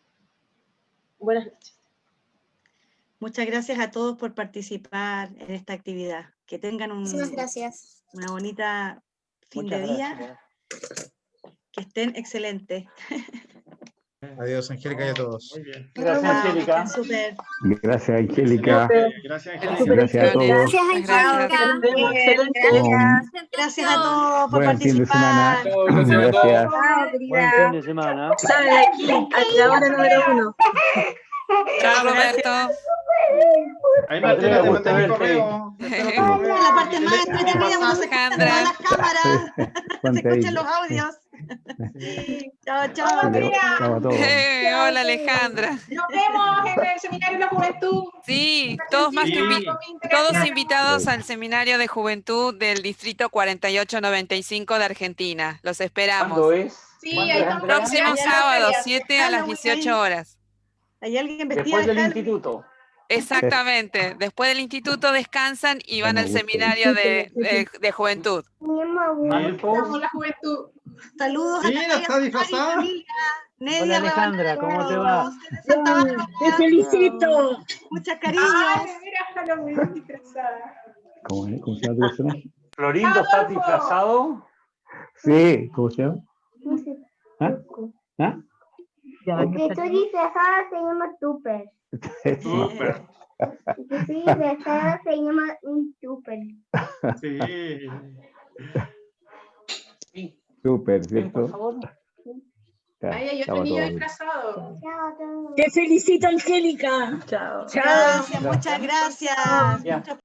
S13: buenas noches.
S15: Muchas gracias a todos por participar en esta actividad. Que tengan
S3: Muchísimas gracias.
S15: una bonita fin
S8: Muchas
S15: de día.
S8: gracias.
S15: Que estén excelentes.
S14: Adiós, Angélica, y a todos.
S2: Muy bien.
S8: Gracias, Angélica.
S15: Súper.
S12: Gracias, Angélica.
S2: Gracias, Angélica.
S12: Gracias a todos.
S3: Gracias,
S6: Gracias.
S3: Angélica.
S15: Gracias a todos por
S12: Buen fin de semana.
S15: participar.
S12: Gracias.
S1: Buen fin de semana.
S13: Saben aquí, a la hora número 1.
S6: Chao, Roberto.
S2: Ahí Martina, te mandé mi
S1: verte.
S2: correo. Te espero tu correo.
S15: La parte más entretenida cuando se escuchan
S6: Alejandra.
S15: todas las cámaras, se
S12: Ponte ahí.
S15: escuchan los audios. Chao, chao.
S12: Chao a todos.
S6: Hola, Alejandra.
S10: Nos vemos en el seminario de la juventud.
S6: Sí, todos más que
S2: Sí.
S6: todos invitados al seminario de juventud del distrito 4895 de Argentina. Los esperamos.
S8: ¿Cuándo es?
S10: Sí,
S8: ¿Cuándo
S10: ahí
S8: es,
S10: estamos.
S8: Andrea?
S6: Próximo sábado, 7 a las 18 horas.
S15: ¿Hay alguien vestido
S8: Después
S15: de
S8: del
S15: Halloween?
S8: instituto.
S6: Exactamente. Después del instituto descansan y van al seminario de juventud.
S8: Malpo.
S10: Estamos la juventud.
S15: Saludos a
S2: Mira,
S15: Natalia,
S2: está disfrazada.
S15: Camila, Nedia,
S1: Hola, Alejandra, ¿cómo te va?
S15: de Santa Bárbara.
S10: ¡Te felicito!
S15: Muchas cariños.
S10: Ay, mira, Halloween disfrazada.
S12: ¿Cómo se llama tu personaje?
S8: Florindo, ¿estás disfrazado?
S12: Sí, ¿cómo se llama? ¿Ah? ¿Ah?
S17: El que estoy disfrazada se llama Tupper.
S2: Súper.
S17: El que estoy disfrazada se llama un Tupper.
S2: Sí.
S8: Sí.
S12: Súper,
S8: Ven,
S12: ¿cierto?
S8: por favor.
S12: Ya,
S10: Vaya, yo
S12: chao a
S10: tenía
S12: todos.
S10: disfrazado.
S17: Chao a todos.
S10: Te felicito, Angélica. Chao.
S15: Gracias, muchas gracias.
S8: Ya.
S15: Muchas